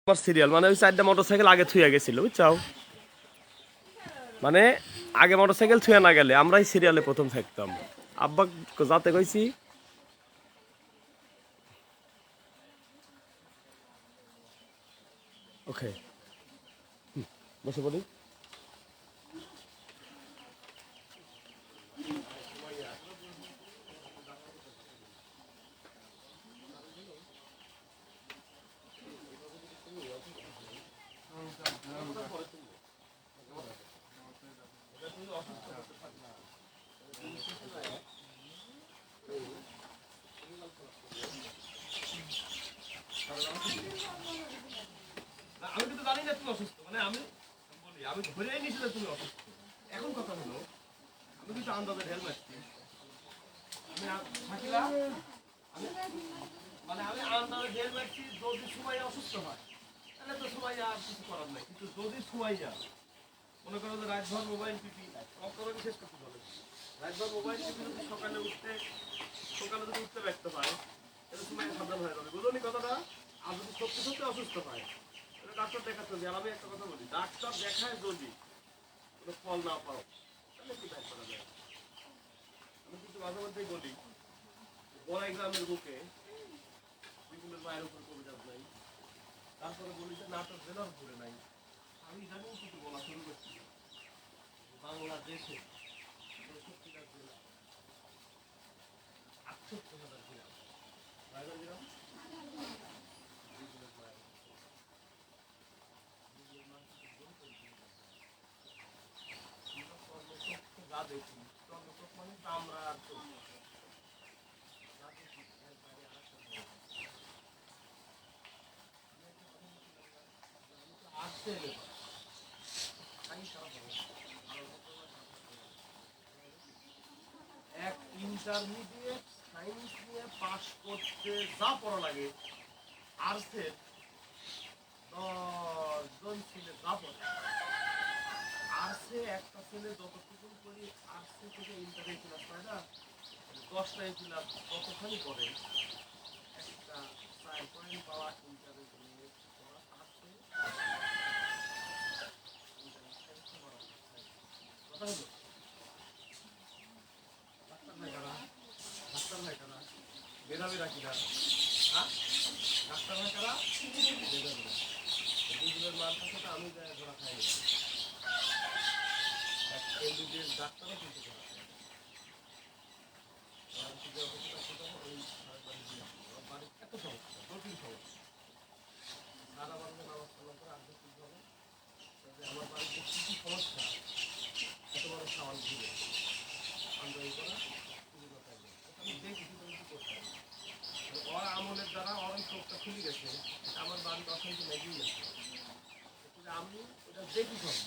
আমার সিরিয়াল মানে ওই 4টা মোটরসাইকেল আগে থুয়ে গেছিল বুঝছাও, মানে আগে মোটরসাইকেল থুয়ে না গেলে আমরাই সিরিয়ালে প্রথম থাকতাম। আব্বা যাতে কইছি ওকে বসে পড়ি। আমি কিন্তু জানি না তুমি অসুস্থ, মানে আমি বলি আমি ধরেই নিয়েছি যে তুমি অসুস্থ। এখন কথা হলো আমি কিন্তু আন্দাজে ঢেল মারছি, আমি থাকিলা আমি মানে আমি আন্দাজে ঢেল মারছি। যদি সময় অসুস্থ হয় তাহলে তো সময় আর কিছু করার নাই, কিন্তু যদি সময় যা মনে করো যে রাতভর মোবাইল টিপি অক্ষরে শেষ করতে হবে। রাতভর মোবাইল টিপি যদি সকালে যদি উঠতে ব্যক্ত পায় তাহলে সময় সাবধান হয়ে যাবে, বুঝলি কথাটা। আর যদি সত্যি সত্যি অসুস্থ হয় তাহলে ডাক্তার দেখাতে হবে। আর আমি একটা কথা বলি, ডাক্তার দেখায় যদি কোনো ফল না পাও তাহলে কি তাই করা যায়। আমি কিন্তু মাঝে মধ্যেই বলি বড়াই গ্রামের বুকে বিভিন্ন মায়ের উপর কবিতা নাই, তারপরে বলি যে নাটক জেলার উপরে নাই। আমি জানি কিন্তু বলা শুরু করছি বাংলাদেশে ৬৫টা জেলা ৬৮,০০০ গ্রাম, রায়গঞ্জ গ্রাম যা দেখি মানে আমরা আর আসছে এক ইন্টারমিডিয়েট সায়েন্স নিয়ে পাশ করতে যা পড়া লাগে আর্টসের 10 জন ছেলে যা পড়ে, আর্টসে একটা ছেলে যতটুকু করি আর্টসে থেকে ইন্টারে ক্লাস পায় না 10টায় ক্লাস ততখানি করে একটা 4 পয়েন্ট পাওয়া ইন্টারে কথা হলো। ডাক্তার ভাই কারা বেরাবে রাখিরা, হ্যাঁ ডাক্তার ভাই কারা বেরাবে দুজনের মার কাছে তো আমি ধরা খাই এমবিবিএস ডাক্তারও কিন্তু ধরা খাই। এত সমস্যা জটিল সমস্যা সারা বাংলা নামাজ কালাম করে আগে কি হবে আমার বাড়িতে কী কী সমস্যা এত বড় সামাল ঘুরে আন্দোলন করা আমি দেখি কিন্তু আমি কি করতে পারি। ওর আমলের দ্বারা ওর চোখটা খুলে গেছে, আমার বাড়ির অশান্তি লেগেই গেছে। আমি ওটা দেখি সবই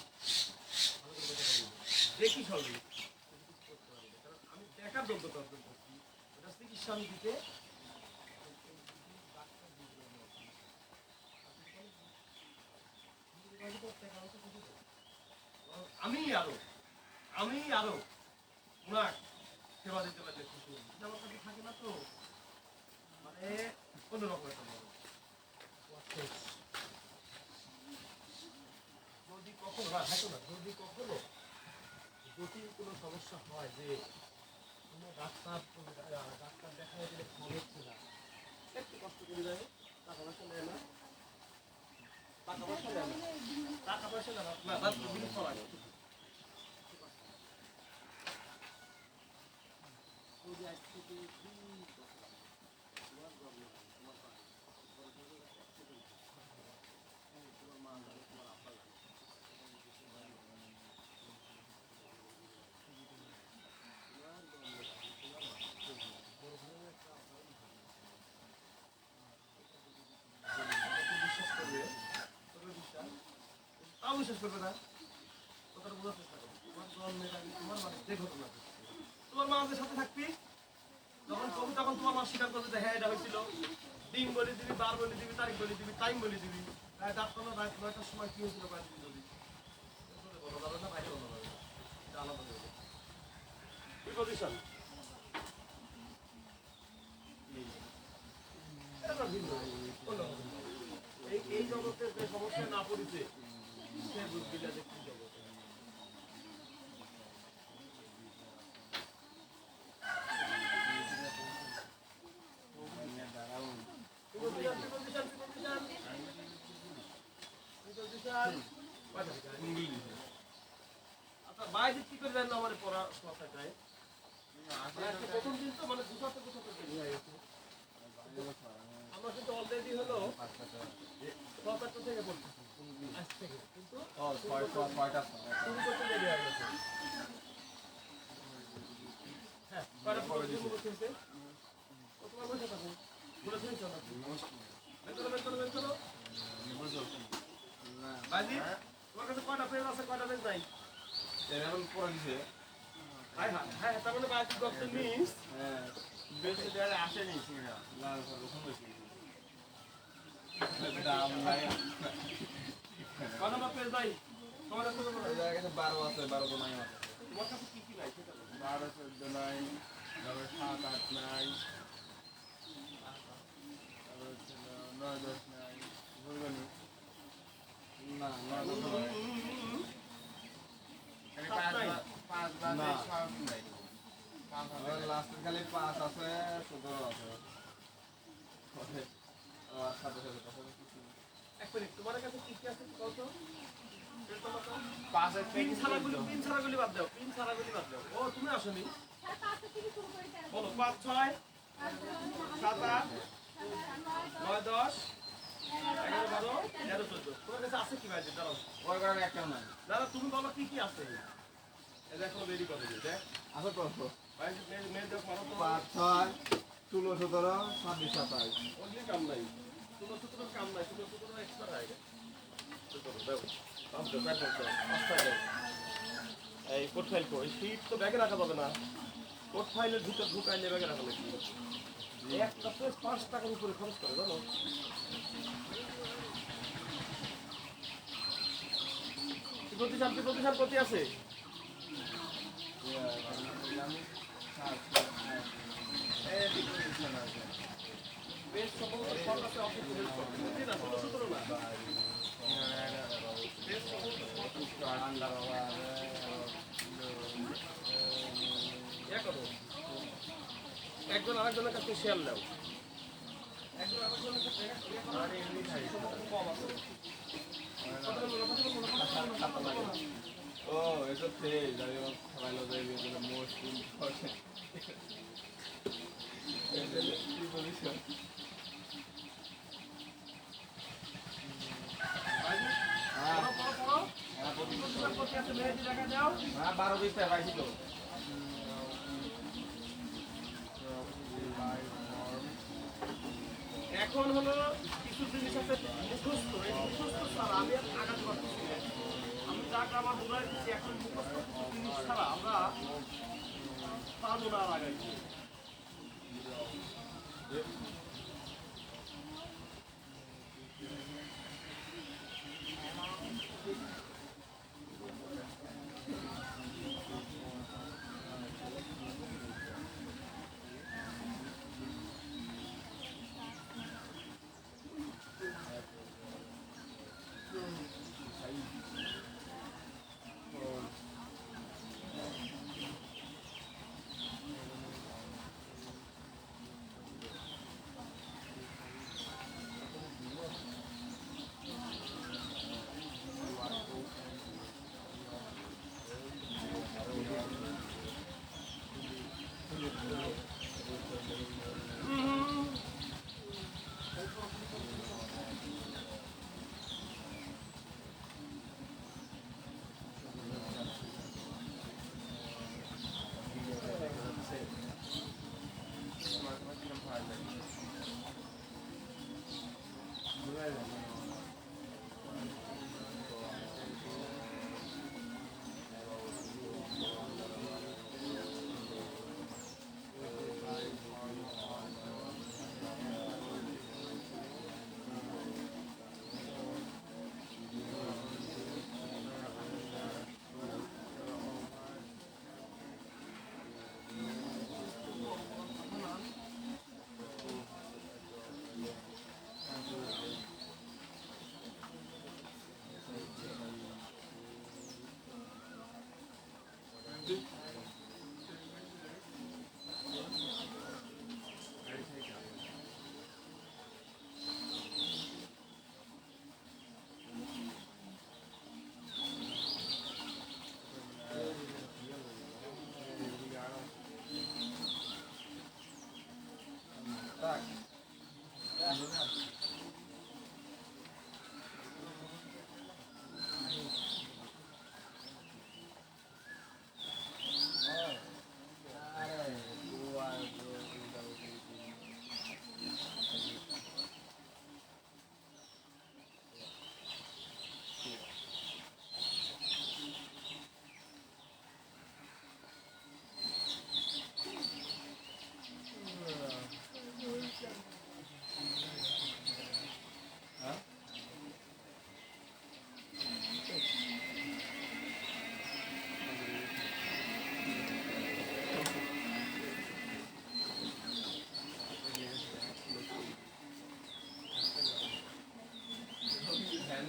দেখি সবই করতে পারি না, কারণ আমি দেখার যোগ্যতা অর্জন করছি। ওটা চিকিৎসা আমি দিতে আমি আরো ওনার সেবা দিতে পারলে খুশি হই। আমার কাছে থাকে না তো মানে অন্যরকম একটা যদি কখনো জটিল কোনো সমস্যা হয় যে ডাক্তার দেখা গেলে ফল হচ্ছে না, একটু কষ্ট করে যায়, টাকা পয়সা নেয় না, টাকা পয়সা নেয় না জিনিস পাওয়া যায়। তাও বিশ্বাস করবে না, কথাটা বোঝার চেষ্টা করো। তোমার জন্মের আগে তোমার মানে যে ঘটনা তোমার মা আমাদের সাথে থাকবি, যখন কবি তখন তোমার মা স্বীকার করবে যে হ্যাঁ এটা হয়েছিল। দিন বলে দিবি, বার বলে দিবি, তারিখ বলে দিবি, টাইম বলে দিবি, রাত 8টা না রাত 9টার সময় কি হয়েছিল বাইরে দিবি, বলা যাবে না, বাইরে বলা যাবে না, এটা আলাদা হয়ে যাবে। কি পজিশন এটা ভিন্ন এই জগতের যে সমস্যা না পড়িছে সে বুঝবিটা যে কি জগৎ। আচ্ছা বাইরে কি করে জানলো আমার পড়া কথাটায় প্রথম দিন তো মানে গুছাতে গুছাতে দেরি হয়ে গেছে। আমরা কিন্তু অলরেডি হলো 7-8 থেকে পড়তেছি আজ থেকে, কিন্তু শুরু করতে দেরি হয়ে গেছে। হ্যাঁ কয়টা পড়ে দিতে হচ্ছে কতবার বসে থাকো বলে শুনছো না বের করো বাজি। তোমার কাছে কয়টা পেজ আছে কয়টা পেজ নাই? এখন পড়ে দিছে। হ্যাঁ হ্যাঁ তার মানে বাজি গপ্ত মিস বেশি দেওয়ালে আসেনি সিনা না রকম হয়েছে দাম নাই কয় নম্বর পেজ নাই তোমার কাছে? এই জায়গায় 12 আছে 12 তো নাই আছে। তোমার কাছে কি কি নাই সেটা 12 14 নাই, তারপরে 7 8 নাই, তারপরে 9 10 নাই, বুঝবেন না 9 10 নাই, খালি 5 বাদে 7 নাই। লাস্টের খালি 5 আছে 17 আছে। সাথে সাথে কথা কিছু এক মিনিট তোমার কাছে কি কি আছে কত? পাঁচে পিন ছাড়াগুলি বাদ দাও, পিন ছাড়াগুলি বাদ দাও। ও তুমি আসনি বলো 5 6 7 8 9 10 11 12 13 14 তোমার কাছে আছে কি ভাই? দাঁড়াও ওই করার একটা নাই। দাদা তুমি বলো কি কি আছে? এই দেখো রেডি করে দিই দেখ আছে তো ভাই মেয়ে দেখ মারো তো 5 6 16 17 26 27। ওগুলি কাম নাই, ছোট ছোট কাম নাই, ছোট ছোট এক্সট্রা হয়। এই কোড ফাইল কো, এই শীট তো ব্যাগে রাখা যাবে না। কোড ফাইলের ভিতর ঢুকাইলে ব্যাগে রাখা লাগবে। একটা পেজ 5 টাকার উপরে খরচ করে জানো। প্রতিষ্ঠান প্রতি আছে পেজ সম্ভবত সব আছে অফিস হেল্প করতে বুঝলি না, ছোট ছোট না পেজ সম্ভবত একজন আরেকজনের কাছে শেয়ার নাও, একজন আরেকজনের কাছে কম আছে। ও eso te daría para lo de la most important position হ্যাঁ 12 20 টাকা পাইছিল। এখন হলো কিছু জিনিস আছে মুখস্থ, এই মুখস্থ ছাড়া আমি আর আঘাত করতেছি না। আমি যাক আমার বোঝাই দিচ্ছি এখন মুখস্থ কিছু জিনিস ছাড়া আমরা পারবো না আর আগাইতে।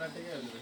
না ঠিক আছে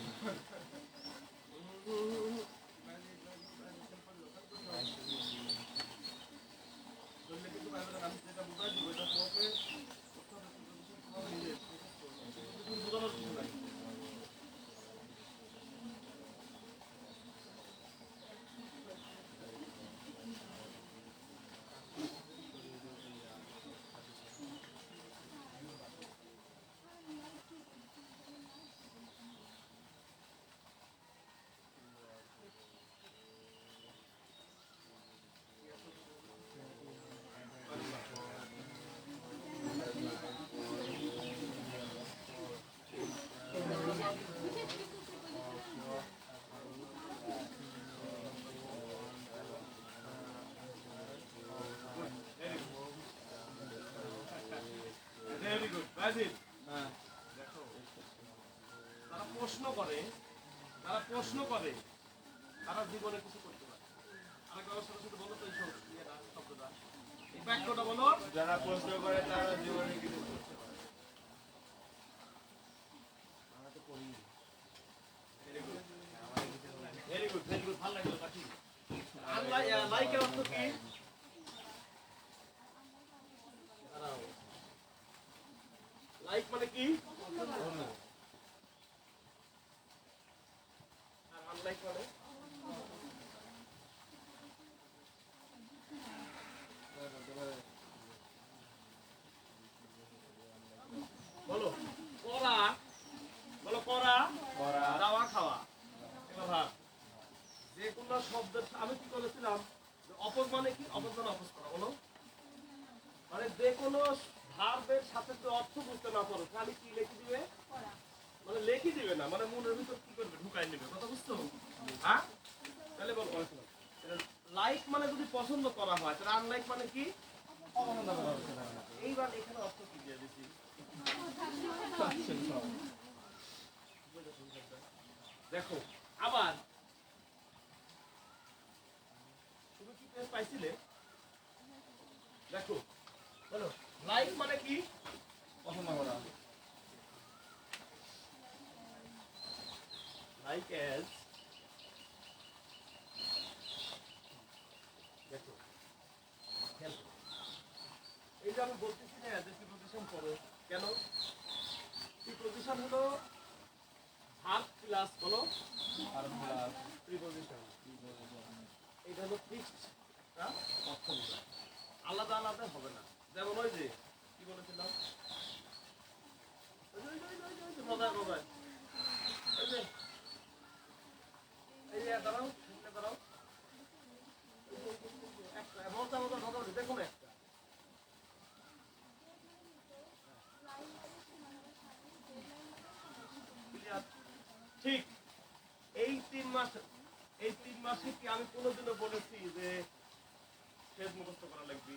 ভেরি গুড রাইট। হ্যাঁ তারা প্রশ্ন করে, তারা প্রশ্ন করে, তারা জীবনে কিছু করতে পারে। আরেকবার সাথে সাথে বলো তো এই শব্দটা, এই বাক্যটা বলো। যারা প্রশ্ন করে তারা জীবনে কিছু করতে পারে। ভেরি গুড ভেরি গুড, ভালো লাগলো বাকি। লাইকের অর্থ কি? লাইক মানে কি? আর আনলাইক মানে? বলো করা, বলো করা, দেওয়া, খাওয়া। এবার ভাব, যে কোনো শব্দের আমি কি করেছিলাম, অপোজ মানে কি? অপোজ মানে অপোজ করা। বলো মানে যে কোনো ভার্বের সাথে তো অর্থ বুঝতে না পারো, খালি কি লিখে দিবে, মানে লিখে দিবে না, মানে মনের ভিতর কি করবে, ঢুকাই নেবে। কথা বুঝছো? হ্যাঁ, তাহলে বল লাইক মানে যদি পছন্দ করা হয়, তাহলে আনলাইক মানে কি? এইবার এখানে অর্থ কি দিয়ে দিচ্ছি? দেখো আবার তুমি কি পেজ পাইছিলে? দেখো বলো লাইক মানে কি? পছন্দ করা। লাইক অ্যাজ, দেখো এই যে আমি বলতেছি না যে প্রিপোজিশন করো, কেন? প্রিপোজিশন হলো ভার্ব প্লাস বলো আর প্লাস প্রিপোজিশন। এটা হলো ফিক্সড অর্থ নিবে, আলাদা আলাদা হবে না। যেমন ওই যে কি বলেছিলাম, মজায় মজায় ওই যে এই যে দাঁড়াও, দাঁড়াও, একটা মজা মজা মজা দেখুন একটা ঠিক। এই 3 মাস, এই 3 মাসে কি আমি কোনোদিনও বলেছি যে শেষ মুখস্থ করা লাগবে?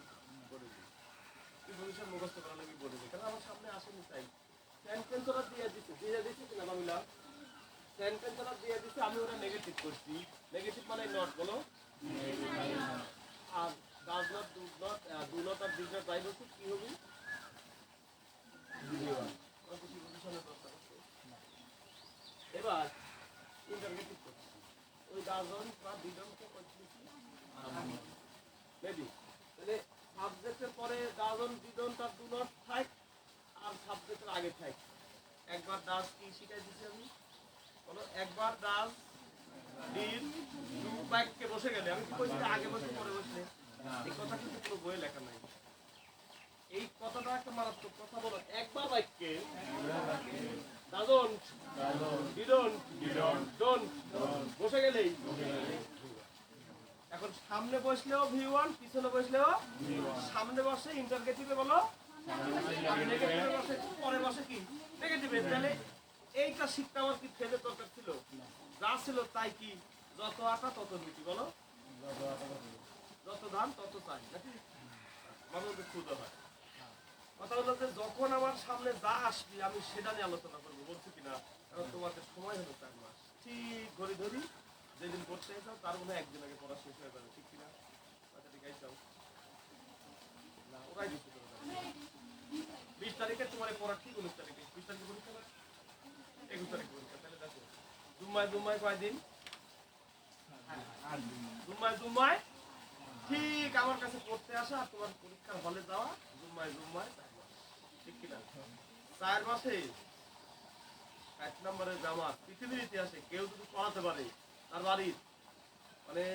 বলেছি প্রিপোজিশন মুখস্থ করা লাগবে, বলেছি। কারণ আমার সামনে আসেনি তাই সেন্টেন্স ওরা দিয়ে দিচ্ছে কিনা বাংলা সেন্টেন্স ওরা দিয়ে দিচ্ছে, আমি ওরা নেগেটিভ করছি। নেগেটিভ মানে নট, বলো। আর ডাজ নট, ডু নট আর ডিড নট তাই বলছি, কি হবে? এবার ইন্টারগেটিভ করছি, ওই ডাজন্ট বা ডিডন্টকে করছি মেবি। তাহলে সাবজেক্টের পরে ডাজন্ট, ডিডন্ট আর ডু নট থাক, আর সাবজেক্টের আগে থাক। একবার ডাজ কি শিখাই দিচ্ছি আমি, বলো। একবার ডাজ, ডিড, ডু বাক্যে বসে গেলে আমি কি বলছি, আগে বসে পরে বসলে? এই কথা কিন্তু পুরো বইয়ে লেখা নাই। এই কথাটা একটা মারাত্মক কথা। বলো একবার বাক্যে ডাজন্ট, ডিডন্ট, ডোন্ট বসে গেলেই। এখন সামনে বসলেও ভি1, পিছনে বসলেও সামনে বসে ইন্টারগেটিভে বলো, নেগেটিভে বসে পরে বসে কি নেগেটিভে। তাহলে এইটা শিখতে আমার কি ফেলে দরকার ছিল? যা ছিল তাই কি, যত আটা তত রুটি, বলো। যত ধান তত চাই, নাকি? আমাদের ক্ষুদা হয়। কথা হলো যে যখন আমার সামনে যা আসবে আমি সেটা নিয়ে আলোচনা করবো, বলছি কিনা? কারণ তোমাদের সময় হলো 4 মাস, ঠিক ঘড়ি ধরি যেদিন পড়তে চাও তার মধ্যে একদিন আগে পড়া শেষ হয়ে যাবে, ঠিক কিনা? ঠিক চাও না, ওরাই দিচ্ছে 20 তারিখে তোমার পড়া ঠিক, 19 তারিখে, 20 তারিখে পরীক্ষা, 21 তারিখে পরীক্ষা। জুম্মায় কয়দিন? জুম্মায় ঠিক আমার কাছে পড়তে আসা আর তোমার পরীক্ষার হলে যাওয়া, জুম্মায় 4 মাস। ঠিক কিনা? 4 মাসে 1 নম্বরের জামাত পৃথিবীর ইতিহাসে কেউ যদি পড়াতে পারে, তার বাড়ির মানে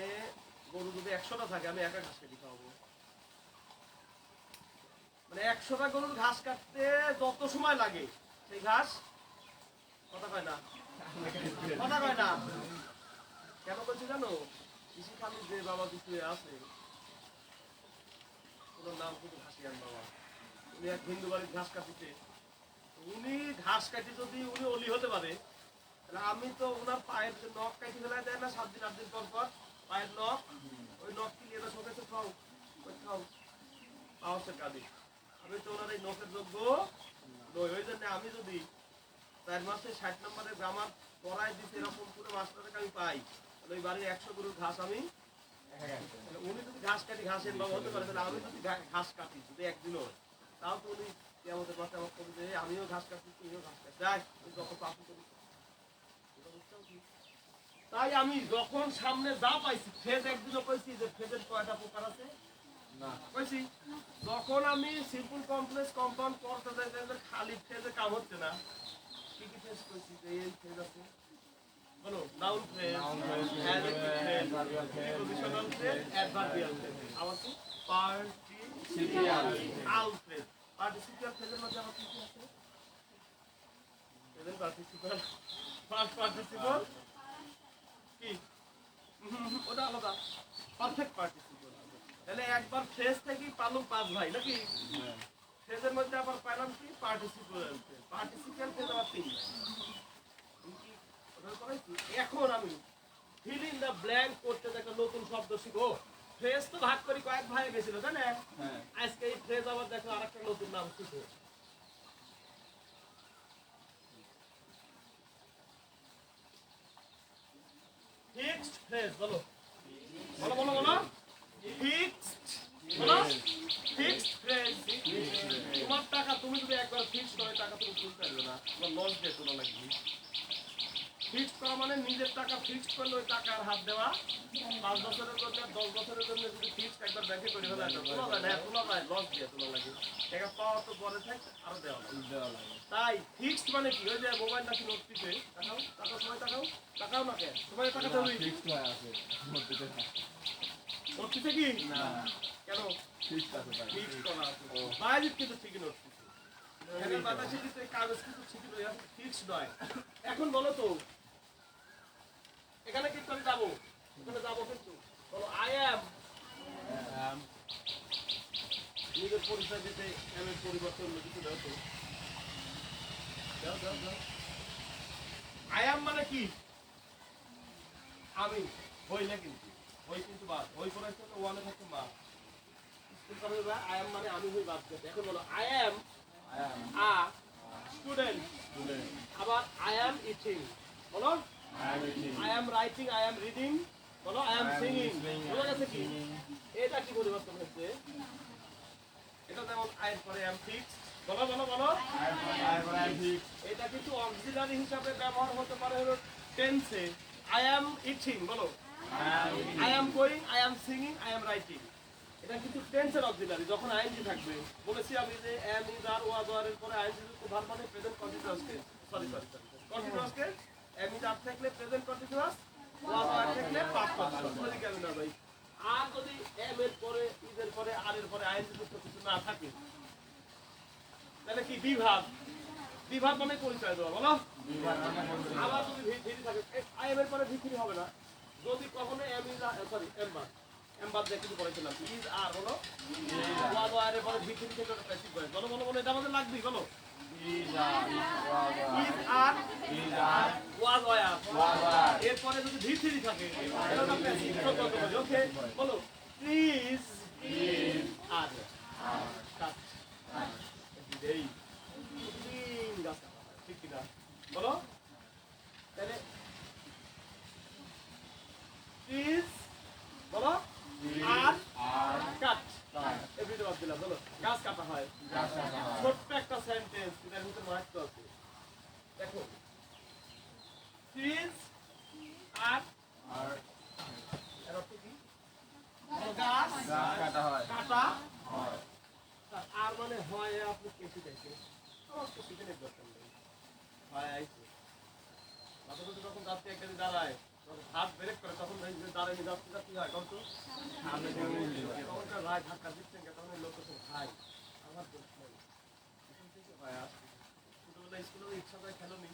গরু যদি 100টা থাকে, আমি একা ঘাস কেটে খাওয়াবো। মানে 100টা গরুর ঘাস কাটতে যত সময় লাগে সেই ঘাস কথা কয় না, কথা কয় না। কেন বলছি জানো? কৃষি খালি যে বাবা কিছু আছে, ওনার নাম কিন্তু ঘাসিয়ান বাবা, উনি এক হিন্দু বাড়ির ঘাস কাটিতে, উনি ঘাস কাটি যদি উনি অলি হতে পারে, তাহলে আমি তো ওনার পায়ের যে নখ কাটি ফেলায় দেয় না 7 দিন 8 দিন পর পর, পায়ের নখ, ওই নখ কি নিয়ে শোকেছে খাও, ওই খাও পাওয়ার কাঁদি। আমি তো ওনার এই নখের যোগ্য নই। ওই জন্য আমি যদি 4 মাসে 60 নম্বরের গ্রামার পড়াই দিতে এরকম পুরো মাস্টারকে আমি পাই, তাহলে ওই বাড়ির 100 গরুর ঘাস আমি, উনি যদি ঘাস কাটি ঘাসের বাবা হতে পারে, তাহলে আমি যদি ঘাস কাটি যদি একদিনও, তাও তো উনি আমাদের পাশে আমার কবি যে আমিও ঘাস কাটি তুমিও ঘাস কাটি, যাই যত পাপি করি। তাই আমি যখন সামনে যা পাইছি, ফেজ একদিনও কইছি যে ফেজের কয়টা প্রকার আছে না কইছি। যখন আমি সিম্পল কমপ্লেক্স কম্পাউন্ড করতে যাই, খালি ফেজে কাম হচ্ছে না, কি কি ফেজ কইছি যে এই ফেজ আছে বলো, noun phrase, adjective phrase, prepositional phrase, adverbial phrase, আবার কি পার্টিসিপিয়াল ফ্রেজ। পার্টিসিপিয়াল ফ্রেজের মধ্যে আবার কি কি আছে? প্রেজেন্ট পার্টিসিপল, পাস্ট পার্টিসিপল, কি ওটা আলাদা, পারফেক্ট পার্টিসিপল। তাহলে একবার ফ্রেজ থেকে পালুম 5 ভাই নাকি? ফ্রেজের মধ্যে আবার পাইলাম কি পার্টিসিপল ফ্রেজ, পার্টিসিপিয়াল ফ্রেজ আবার 3। এখন আমি ফিল ইন দা ব্ল্যাঙ্ক করতে একটা নতুন শব্দ শিখো। ফ্রেজ তো ভাগ করি কয়েক ভাই গেছিল তাই না? আজকে এই ফ্রেজ আবার দেখো আরেকটা নতুন নাম শিখো। ফিক্সড ফ্রেজ বলো, বলো বলো বলো, ফিক্সড বলো, ফিক্সড ফ্রেজ। তোমার টাকা তুমি যদি একবার ফিক্সড করে টাকা তুমি তুলতে পারবে না, তোমার লস দিয়ে তোলা লাগবে। ফিক্সড করা মানে নিজের টাকা ফিক্সড করলে ওই টাকার হাত দেওয়া। 5 বছরের জন্য 10 বছরের জন্য যদি ফিক্সড একবার ব্যাংকে করে ফেলা যায়, তোলা যায় না, তোলা যায়, লস দিয়ে তোলা লাগে। টাকা পাওয়া তো পরে থাকে, আরো দেওয়া লাগে। তাই ফিক্সড মানে কি? ওই যে মোবাইল নাকি নোট টিপে টাকাও, টাকা সময় টাকাও, টাকাও না কেন সময় টাকা দেবে ফিক্সড হয়ে আছে নোট টিপে না, নোট টিপে কি না কেন ফিক্সড আছে, তাই ফিক্সড করা আছে। বাইরে কিন্তু ঠিকই নোট টিপে এখানে বাতাসে দিতে কাগজ কিন্তু ঠিকই রয়ে আছে, ফিক্সড নয়। এখন বলো তো এখানে কিন্তু আমি যাবো, এখানে যাবো কিন্তু বলো আই অ্যাম, নিজের পরিচয় দিতে এম এর পরিবর্তন কিছু দাও তো, দাও দাও দাও। আই অ্যাম মানে কি? আমি হই না, কিন্তু হই কিন্তু বাদ, হই পড়াইতে তো ওয়ানে থাকতে মা স্কুল কলেজে যায়, আই অ্যাম মানে আমি হই বাদ দিতে। এখন বলো আই অ্যাম আ স্টুডেন্ট, আবার আই অ্যাম ইটিং, বলো I am writing, I am reading, বলো I am singing, বোঝা গেছে কি? এটা কি পরিবর্তন হচ্ছে? এটা যেমন I এর পরে am fixed, বলো বলো বলো I এর পরে am fixed, এটা কিন্তু অক্সিলারি হিসাবে ব্যবহার হতে পারে হলো টেন্সে। I am eating, বলো I am going, I am singing, I am writing, এটা কিন্তু টেন্সের অক্সিলারি যখন আইএনজি থাকবে। বলেছি আমি যে am is are was are এর পরে আইএনজি যুক্ত ভার্ব মানে present continuous tense, sorry continuous tense. am is are থাকলে প্রেজেন্ট কন্টিনিউয়াস, was are থাকলে পাস্ট কন্টিনিউয়াস, বলি কেন না ভাই? আর যদি am এর পরে is এর পরে আর এর পরে আইএনজি যুক্ত কিছু না থাকে, তাহলে কি বিভাগ, বিভাগ মানে পরিচয় দেওয়া, বলো আবার যদি ভিত্তি থাকে I am এর পরে ভিত্তি হবে না। যদি কখনো am is are sorry am বাদ দিয়ে কিছু পড়েছিলাম is আর, বলো was are এর পরে ভিত্তি থেকে একটা প্যাসিভ ভয়েস, বলো বলো বলো, এটা আমাদের লাগবে, বলো is are was are এরপরে যদি ভিত্তি থাকে এটা আমরা প্যাসিভ শব্দ বলি। ওকে বলো প্লিজ আর কাট এই তিন গাছ ঠিক কি না, বলো তাহলে প্লিজ বলো আর কাট এভরিডে বাদ দিলাম, বলো গাছ কাটা হয়, ছোট্ট একটা সেন্টেন্স এর ভিতরে মাত্র আছে। দেখো প্লিজ ছোট যখন যাত্রী একটা দাঁড়ায় যখন হাত ব্রেক করে তখন এই যে দাঁড়ায় যাত্রীটা কি হয় কত সামনে থেকে উল্টে যায়। তখন তার রায় ধাক্কা দিচ্ছেন তখন ওই লোক তো ভাই আমার দোষ নাই এখান থেকে ভাই আর ছোটবেলায় স্কুলে ইচ্ছা করে খেলো নি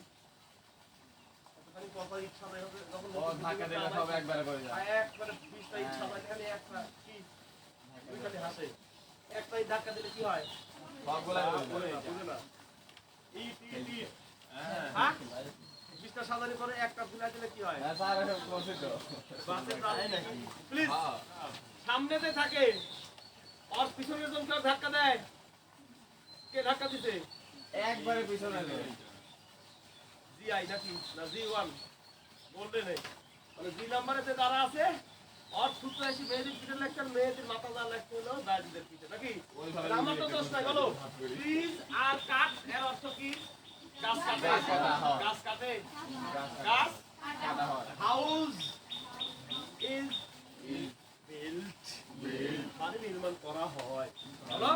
এতখানি পরপর ইচ্ছা দেয় হবে যখন ও ধাক্কা দিলে সব একবারে পড়ে যায়। একবারে 20টা ইচ্ছা হয় খালি একটা কি দুই খালি হাসে একটাই ধাক্কা দিলে কি হয় সবগুলাই পড়ে যায়। বুঝে না ইট ইট ইট হ্যাঁ। হ্যাঁ 20টা সাজানি করে একটা ফুলা দিলে কি হয় হ্যাঁ, স্যার এসব করছি তো। বাসের দাঁড়ায় নাকি প্লিজ হ্যাঁ। সামনেতে থাকে আর পিছনের জন কেউ ধাক্কা দেয় কে ধাক্কা দিতে একবারে পিছনে নেই। জি আই নাকি না জি ওয়ান বললে নেই মানে জি নাম্বারেতে যারা আছে আর সূত্র এসে মেয়েদের পিঠে লেখছেন মেয়েদের মাথা যা লেখতে হলো দাদিদের পিঠে নাকি ওইভাবে আমার তো দোষ নাই বলো প্লিজ আর কাট এর অর্থ কি গাছ কাটে গাছ কাটা হয়। গাছ কাটে গাছ গাছ কাটা হয়। হাউস ইজ বিল্ট মানে নির্মাণ করা হয় বলো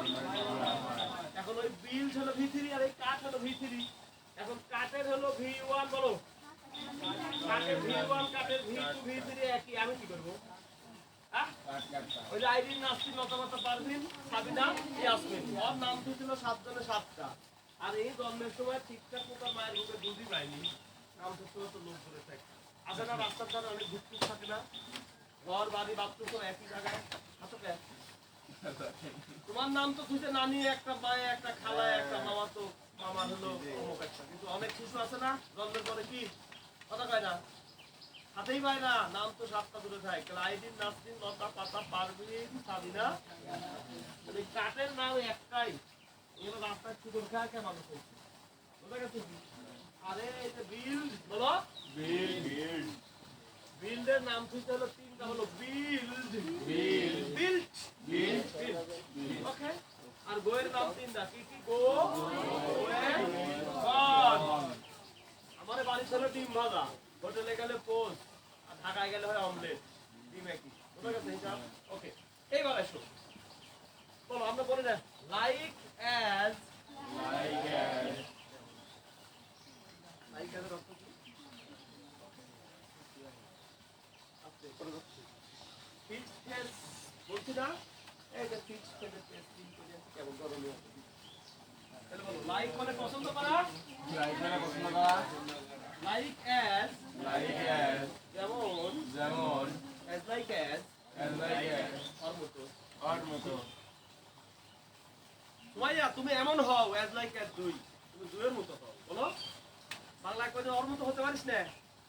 এখন ওই বিল্ট হলো ভি3 আর এই কাঠ হলো ভি3 এখন কাঠের হলো ভি1 বলো কাঠের ভি1 কাঠের ভি2 ভি3 একই আমি কি করব হ্যাঁ কাট কাটটা। ওই যে আইডিন নাসরিন লতামাতা পারভিন সাবিনা ইয়াসমিন ওর নাম ছিল 7 জনে 7টা আর এই জন্মের সময় ঠিকঠাক মতো মায়ের বুকে দুধই পায়নি নাম তো লোক করে থাকে আসে না রাস্তার ধারে অনেক ঘুরতে থাকে না ঘর বাড়ি বাথরুম সব একই জায়গায় আছো কে তোমার নাম তো খুঁজে নানি একটা মায়ে একটা খালায় একটা মামা তো মামার হলো অমুক একটা কিন্তু অনেক শিশু আছে না জন্মের পরে কি কথা কয় না হাতেই পায় না নাম তো 7টা দূরে থাকে ক্লাইডিন নাসরিন লতা পাতা পারভিন সাবিনা এই কাঠের নাম একটাই এগুলো রাস্তায় চুদর খায় কে মানুষ হয়েছে বুঝা গেছে কি? আরে এই যে বিল বলো বিল্ডের নাম খুঁজতে হলো 3টা হলো বিল্ড বিল্ড ওকে আর গোয়ের নাম 3টা কি কি গো গোয়ে গড আমাদের বাড়ি ছিল ডিম ভাজা হোটেলে গেলে পোস্ট আর ঢাকায় গেলে হয় অমলেট ডিম একই বুঝা গেছে হিসাব ওকে এইবার আসো বলো আমরা বলি না লাইক অ্যাজ লাইক অ্যাজ অর্থ কি আচ্ছা করে যাচ্ছি ফিক্স ফেস বলছি না এই যে ফিক্স ফেসের টেস্ট কেমন ধরনের তাহলে বলো লাইক মানে পছন্দ করা লাইকারে পছন্দ করা। লাইক অ্যাজ লাইক অ্যাজ যেমন যেমন as like as as like as ওর মতো ওর মতো। সুমাইয়া তুমি এমন হও অ্যাজ লাইক অ্যাজ দুই তুমি দুইয়ের মতো হও বলো বাংলায় কয় যে ওর মতো হতে পারিস না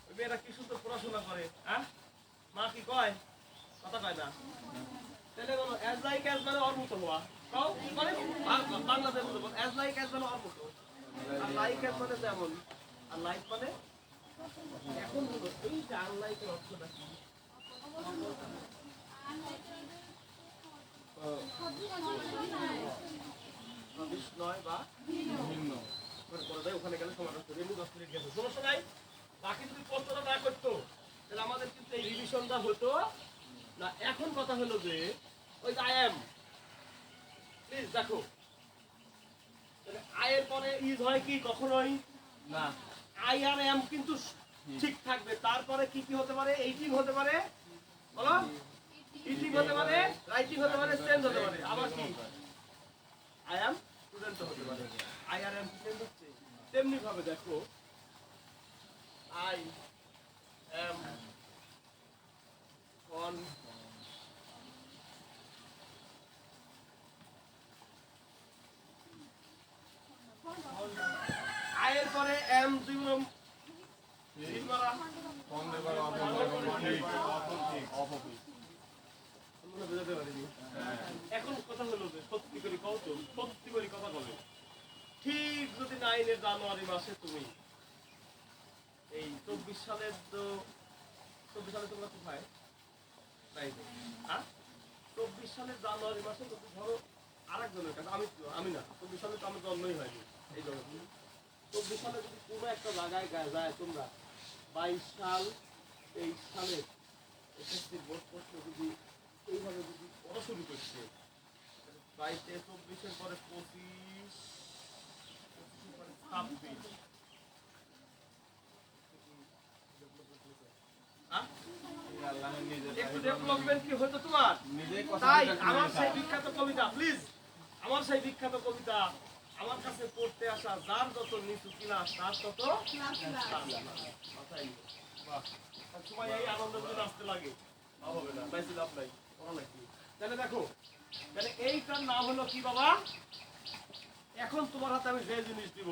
ওই মেয়েটা কি সুন্দর পড়াশোনা করে হ্যাঁ মা কি কয় কথা কয় না তাহলে বলো অ্যাজ লাইক অ্যাজ মানে ওর মতো হওয়া কও মানে বাংলাদেশ মতো বল অ্যাজ লাইক অ্যাজ মানে ওর মতো আর লাইক অ্যাজ মানে যেমন আর লাইক মানে এখন বলো এই যে আনলাইকের অর্থটা কি বিশ নয় বা ভিন্ন। করে দেয় ওখানে গেলে সমাধান করে এমনি 10 মিনিট গেছে সমস্যা নাই বাকি যদি প্রশ্নটা না করতো তাহলে আমাদের কিন্তু এই রিভিশনটা হতো না এখন কথা হলো যে ওই যে আই এম প্লিজ দেখো তাহলে আই এর পরে ইজ হয় কি কখনোই না। আই আর এম কিন্তু ঠিক থাকবে তারপরে কি কি হতে পারে এইটিং হতে পারে বলো ইটিং হতে পারে রাইটিং হতে পারে চেঞ্জ হতে পারে আবার কি আই এম স্টুডেন্ট হতে পারে আই আর এম চেঞ্জ হচ্ছে তেমনি ভাবে দেখো আই এম অন আয়ের পরে এম দিলাম মারা বন্ধ করো, অপঠিক, অপঠিক। তোমরা বুঝাতে পারিনি এখন কথা হলো যে সত্যি করে কও তো সত্যি করে কথা বলে ঠিক যদি 9 জানুয়ারি মাসে তুমি এই 24 সালের তো 24 সালে তোমরা কোথায় নাই হ্যাঁ 24 সালের জানুয়ারি মাসে যদি ধরো আরেকজনের কাছে আমি না 24 সালে তো আমার জন্মই হয়নি এই জগতে 24 সালে যদি কোনো একটা জায়গায় যায় তোমরা 22 সাল 23 সালের এসএসসি বোর্ড প্রশ্ন যদি এইভাবে যদি পড়া শুরু করছে 22 24 পরে 25 25 পরে 26 একটু ডেভেলপমেন্ট কি হতো তোমার? নিজেই তাই আমার সেই বিখ্যাত কবিতা, প্লিজ, আমার সেই বিখ্যাত কবিতা আমার কাছে পড়তে আসা যার যত নিচু কিনা তার তত মাথায় নিও। বাহ, সময় এই আনন্দ করে নাচতে লাগে, তা হবে না, তাই লাভ নাই, পড়া নাকি। তাহলে দেখো, তাহলে এইটার নাম হলো কি বাবা? এখন তোমার হাতে আমি যে জিনিস দিব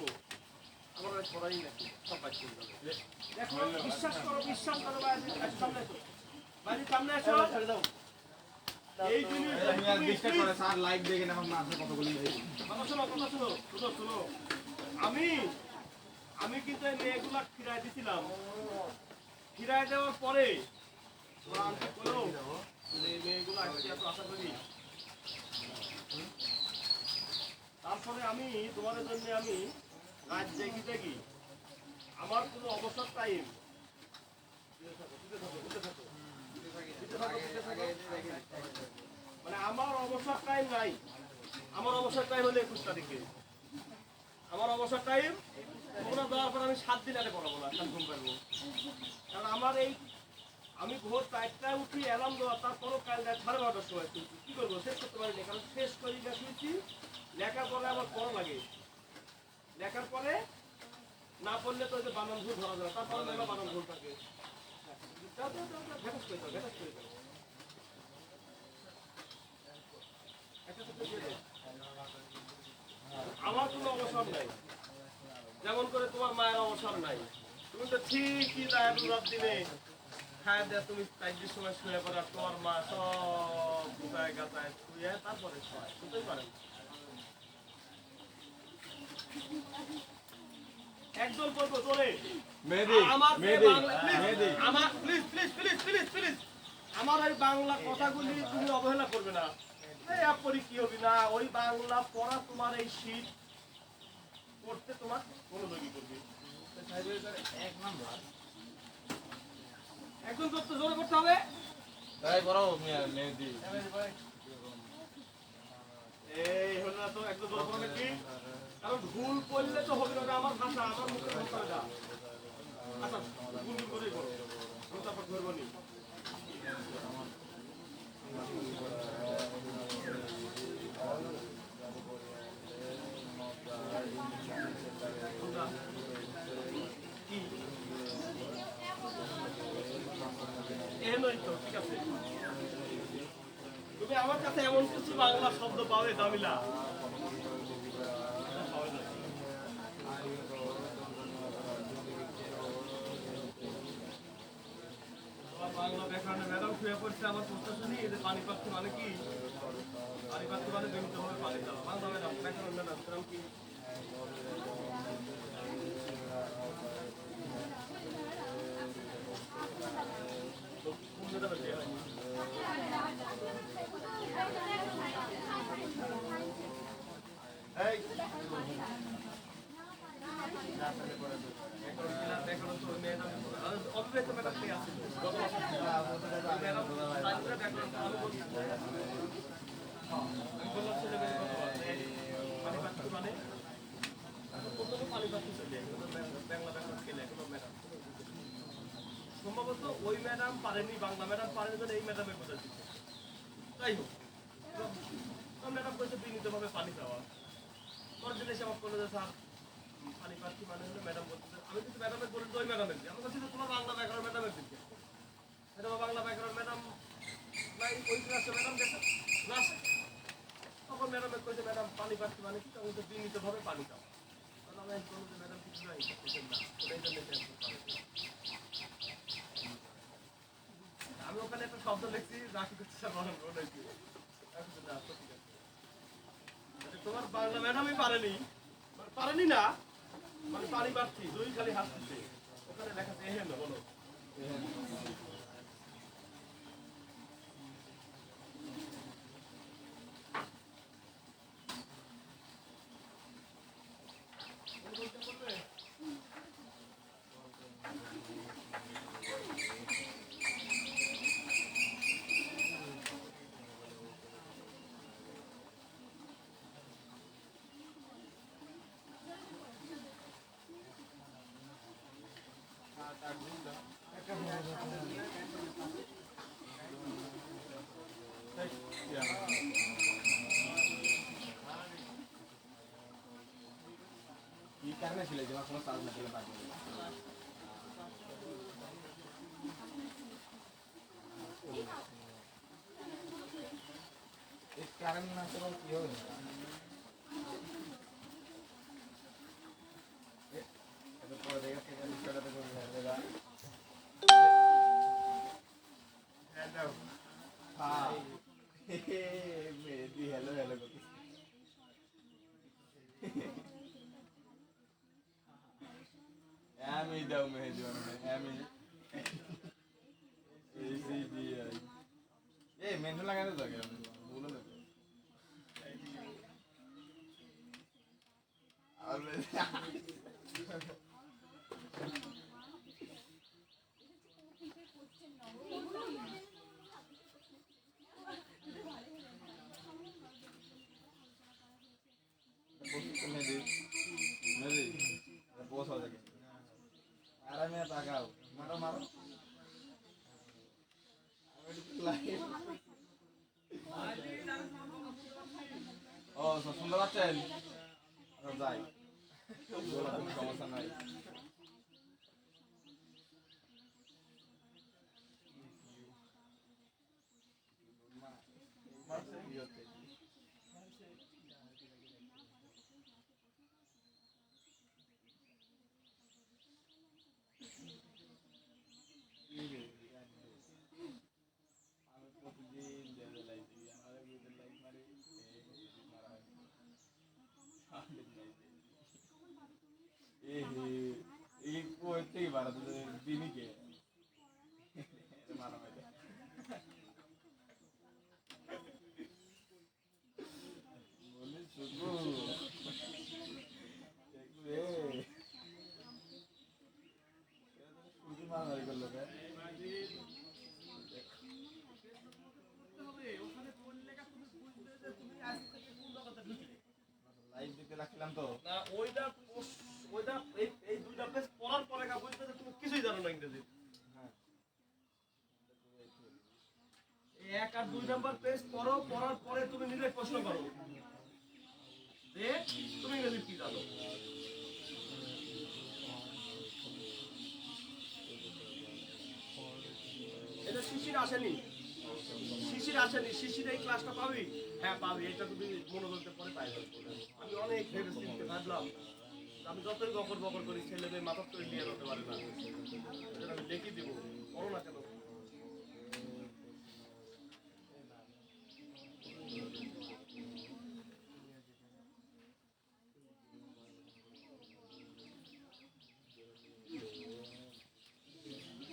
আমার আর পড়াই নাকি, সব বাইক করে যাবে। দেখো, বিশ্বাস করো বাইরে, সামনে এসো, বাইরে সামনে এসো। এই জিনিস স্যার লাইক দেখেন আমার মাঝে কতগুলি কথা শোনো, শোনো। আমি কিন্তু এই মেয়েগুলা ফিরাই দিছিলাম। ফিরাই দেওয়ার পরে ওরা আনতে বললো যে এই মেয়েগুলো আজকে এত আশা করি। তারপরে আমি তোমাদের জন্য আমি রাত জেগি আমার কোনো অবসর টাইম মানে আমার অবসর টাইম নাই। আমার অবসর টাইম হলো 21 তারিখে। আমার অবসর টাইম ওরা দেওয়ার পর আমি 7 দিন আগে পড়াবো না, ঘুম পারবো। কারণ আমার এই আমি ভোর 4টায় উঠি অ্যালার্ম দেওয়া, তারপরও কাল রাত 12:30টার সময় শুনছি। কি করবো, শেষ করতে পারিনি, কারণ শেষ করি না শুনছি। লেখার পরে আমার পড়া লাগে, লেখার পরে না পড়লে তো ওই যে বানান ভুল ধরা যায়, তারপরে দেখো বানান ভুল থাকে। ভেটাস করে দাও। আমার কোনো অবসর নাই, যেমন করে তোমার মায়ের অবসর নাই। তুমি তো ঠিকই রাত দিনে খায় দেয়, তুমি 4 সময় শুয়ে পড়ে, আর তোমার মা সব গুটায় গাছায় শুয়ে তারপরে শোয়, শুতেই পারেন। একদম করবো তোরে আমার প্লিজ আমার এই বাংলা কথাগুলি তুমি অবহেলা করবে না। কি হবি না, ওই বাংলা পড়া তোমার এই শীত পড়তে তোমার মনোযোগী করবে। একদম করতে জোরে করতে হবে। এই হলো না তো, একদম জোরে করবে কি? কারণ ভুল করলে তো হবে না, আমার ভাষা, আমার মুখের ভাষা এটা। আচ্ছা, ভুল করেই করো, তারপর ধরবো নি। ঠিক আছে, তুমি আমার কাছে এমন কিছু বাংলা শব্দ পাবে দামিলা, বাংলা ব্যাকরণে ম্যাডাম শুয়ে পড়ছে, আমার প্রশ্ন শুনি এই যে পানি পাচ্ছি মানে কি? পানি পাচ্ছি মানে জমিতে হবে পানি দেওয়া। বাংলা ম্যাডাম ব্যাকরণ ম্যাডাম সেরকম কি? সম্ভবত ওই ম্যাডাম পারেনি, বাংলা ম্যাডাম পারেনি, এই ম্যাডামের কথা দিচ্ছে। তাই হোক, ম্যাডাম বলছে বিনীত ভাবে পানি দেওয়া। তোর জিনিস আমার বললো যে স্যার পানি পাচ্ছি মানে হলো ম্যাডাম বলছে। আমি কিন্তু ম্যাডামের বলি ওই ম্যাডামের দিকে, আমার কাছে তোমার বাংলা ব্যাকরণ ম্যাডামের দিকে। বাংলা ব্যাকরণ ম্যাডাম নাই, ওই ক্লাসে ম্যাডাম গেছে ক্লাসে, তখন ম্যাডামের কইছে ম্যাডাম পানি পাচ্ছি মানে কি? তখন তো বিনীত ভাবে পানি দাও। আমি বললো যে ম্যাডাম কিছু নাই, আমি ওখানে একটা শব্দ লিখছি, রাখি করছি তোমার বাংলা ম্যাডামই পারেনি না, মানে পানি পাচ্ছি দুই খালি হাত দিচ্ছে, ওখানে লেখাচ্ছে এহেন বলো। এখানে ছিল যে কোনো চার্জ না দিলে বাকি এই কারেন্ট না তো কি হবে এটা পরে দেখে থেকে বিষয়টা তো করে দেবা হ্যালো হ্যাঁ মেহেদি হ্যালো হ্যালো আমি দাও মেহেদি আমি ACDI এই মেনু লাগানো তো কেন বলো না আর মেহেদি মেহেদি বস हो जाएगा আরামে তাকাও মারো মারো ও সুন্দর আছেন যাই সমস্যা নাই कोई बात दीनी के मारा मैं बोले सुबह ए उनकी मार मारी कर लोगे লাইভ দিতে রাখলাম তো না ওইটা এই দুইটা পেজ পড়ার পরে কা বুঝতে যে তুমি কিছুই জানো না ইংরেজি এই 1 আর 2 নাম্বার পেজ পড়ো পড়ার পরে তুমি নিজে প্রশ্ন করো যে তুমি ইংরেজি কি জানো এটা শিশির আসেনি শিশির এই ক্লাসটা পাবি হ্যাঁ পাবি এটা তুমি মনোযোগ দিয়ে পরে পাই আমি অনেক ভেবে চিন্তে ভাবলাম আমি যতই বকর করি ছেলে মেয়ে মাথা তো নিয়ে যেতে পারে না আমি দেখিয়ে দেবো করো না কেন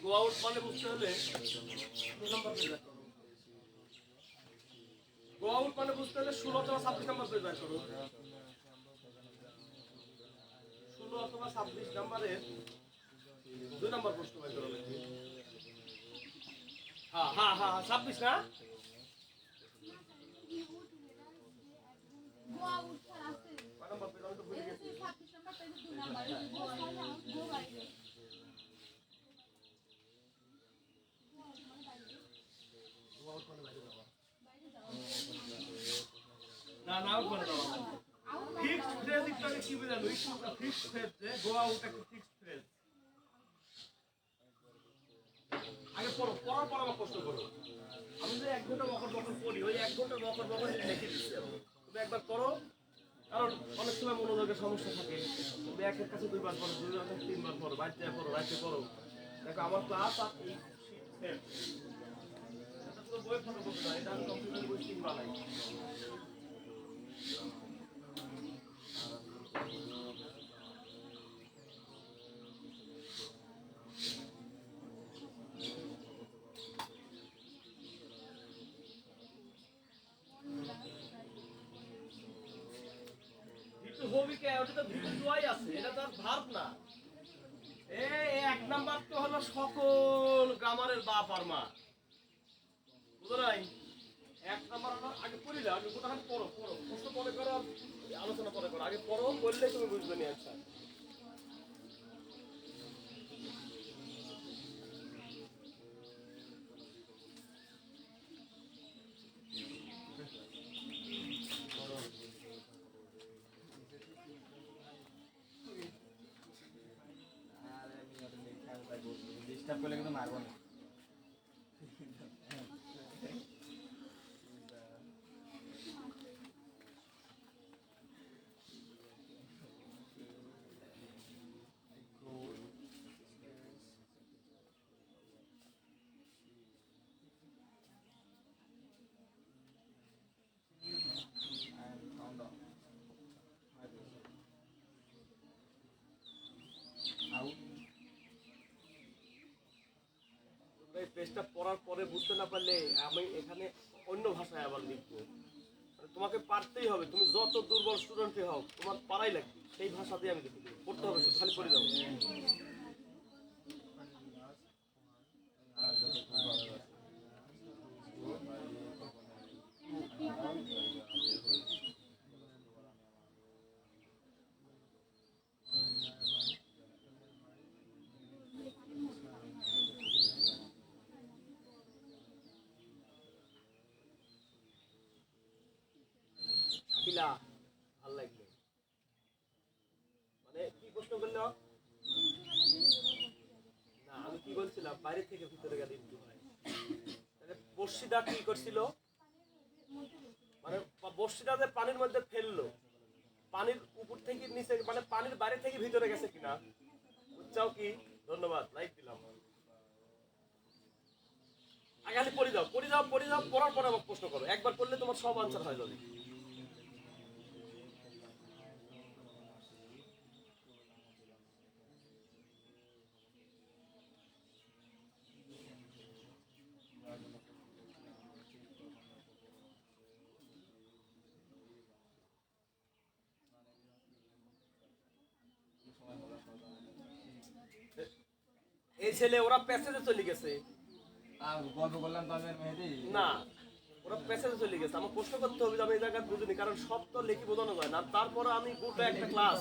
গো আউট মানে বুঝতে হলে গো আউট মানে বুঝতে হলে 16 অথবা 26 নাম্বার পেজ বের করো 16 অথবা 26 নাম্বারের 2 নাম্বার প্রশ্ন বের করো হ্যাঁ 26 না গো আউট আছে কত নাম্বার পেজ আমি তো ভুলে গেছি 26 নাম্বার পেজে 2 নাম্বার গো বাইরে না আউট করে দাও ফিক্সড ফ্রেজ একটাকে কি বুঝালো একটু ফিক্সড ফ্রেজ যে গো আউট একটা ফিক্সড ফ্রেজ আগে পড়ার পর আমার প্রশ্ন করো আমি যে 1 ঘন্টা বকর পড়ি ওই 1 ঘন্টা বকর লিখে দিচ্ছি তুমি একবার করো কারণ অনেক সময় মনোযোগের সমস্যা থাকে তুমি একের কাছে 2 বার পড়ো 2 বার 3 বার পড়ো বাইরে পড়ো রাতে পড়ো দেখো আমার ক্লাস আর এই সেট এটা তো বই ফটো করতে হয় এটা কম্পিউটার বই স্ক্রিন বানাই ভূমিকা ওটা তো ভিতর দুয়াই আছে এটা তো আর ভার্ব না এই 1 নাম্বার তো হলো সকল গ্রামারের বাপ আর মা বুঝো নাই 1 নাম্বার হলো আগে পড়ি না আগে কোথায় পড়ো প্রশ্ন পরে করো আলোচনা পরে করো আগে পড়ো বললেই তুমি বুঝবে না আচ্ছা করলে কিন্তু মারবো না। এই পেজটা পড়ার পরে বুঝতে না পারলে আমি এখানে অন্য ভাষায় আবার লিখবো। মানে তোমাকে পারতেই হবে, তুমি যত দুর্বল স্টুডেন্টই হও তোমার পারাই লাগবে, সেই ভাষাতেই আমি লিখে দেবো। পড়তে হবে, শুধু খালি পড়ে যাবো। কিলা ভাল লাগলো, মানে কি প্রশ্ন করলো? না আমি কি বলছিলাম, বাইরে থেকে ভিতরে গেলে একটু হয়। তাহলে বর্ষিটা কি করছিল, মানে বর্ষিটা যে পানির মধ্যে ফেললো, পানির উপর থেকে নিচে, মানে পানির বাইরে থেকে ভিতরে গেছে কিনা বুঝছাও কি? ধন্যবাদ, লাইক দিলাম। আগে খালি পড়ে যাও, পড়ে যাও, পড়ে যাও, পড়ার পরে আমাকে প্রশ্ন করো। একবার পড়লে তোমার সব আনসার হয়ে যাবে। এই ছেলে ওরা প্যাসেজে চলে গেছে। গল্প করলাম তো আমি আর মেহেদি। না ওরা প্যাসেজে চলে গেছে, আমার প্রশ্ন করতে হবে যে আমি এই জায়গায় বুঝিনি, কারণ সব তো লেখি বোঝানো যায় না। তারপরে আমি গোটা একটা ক্লাস,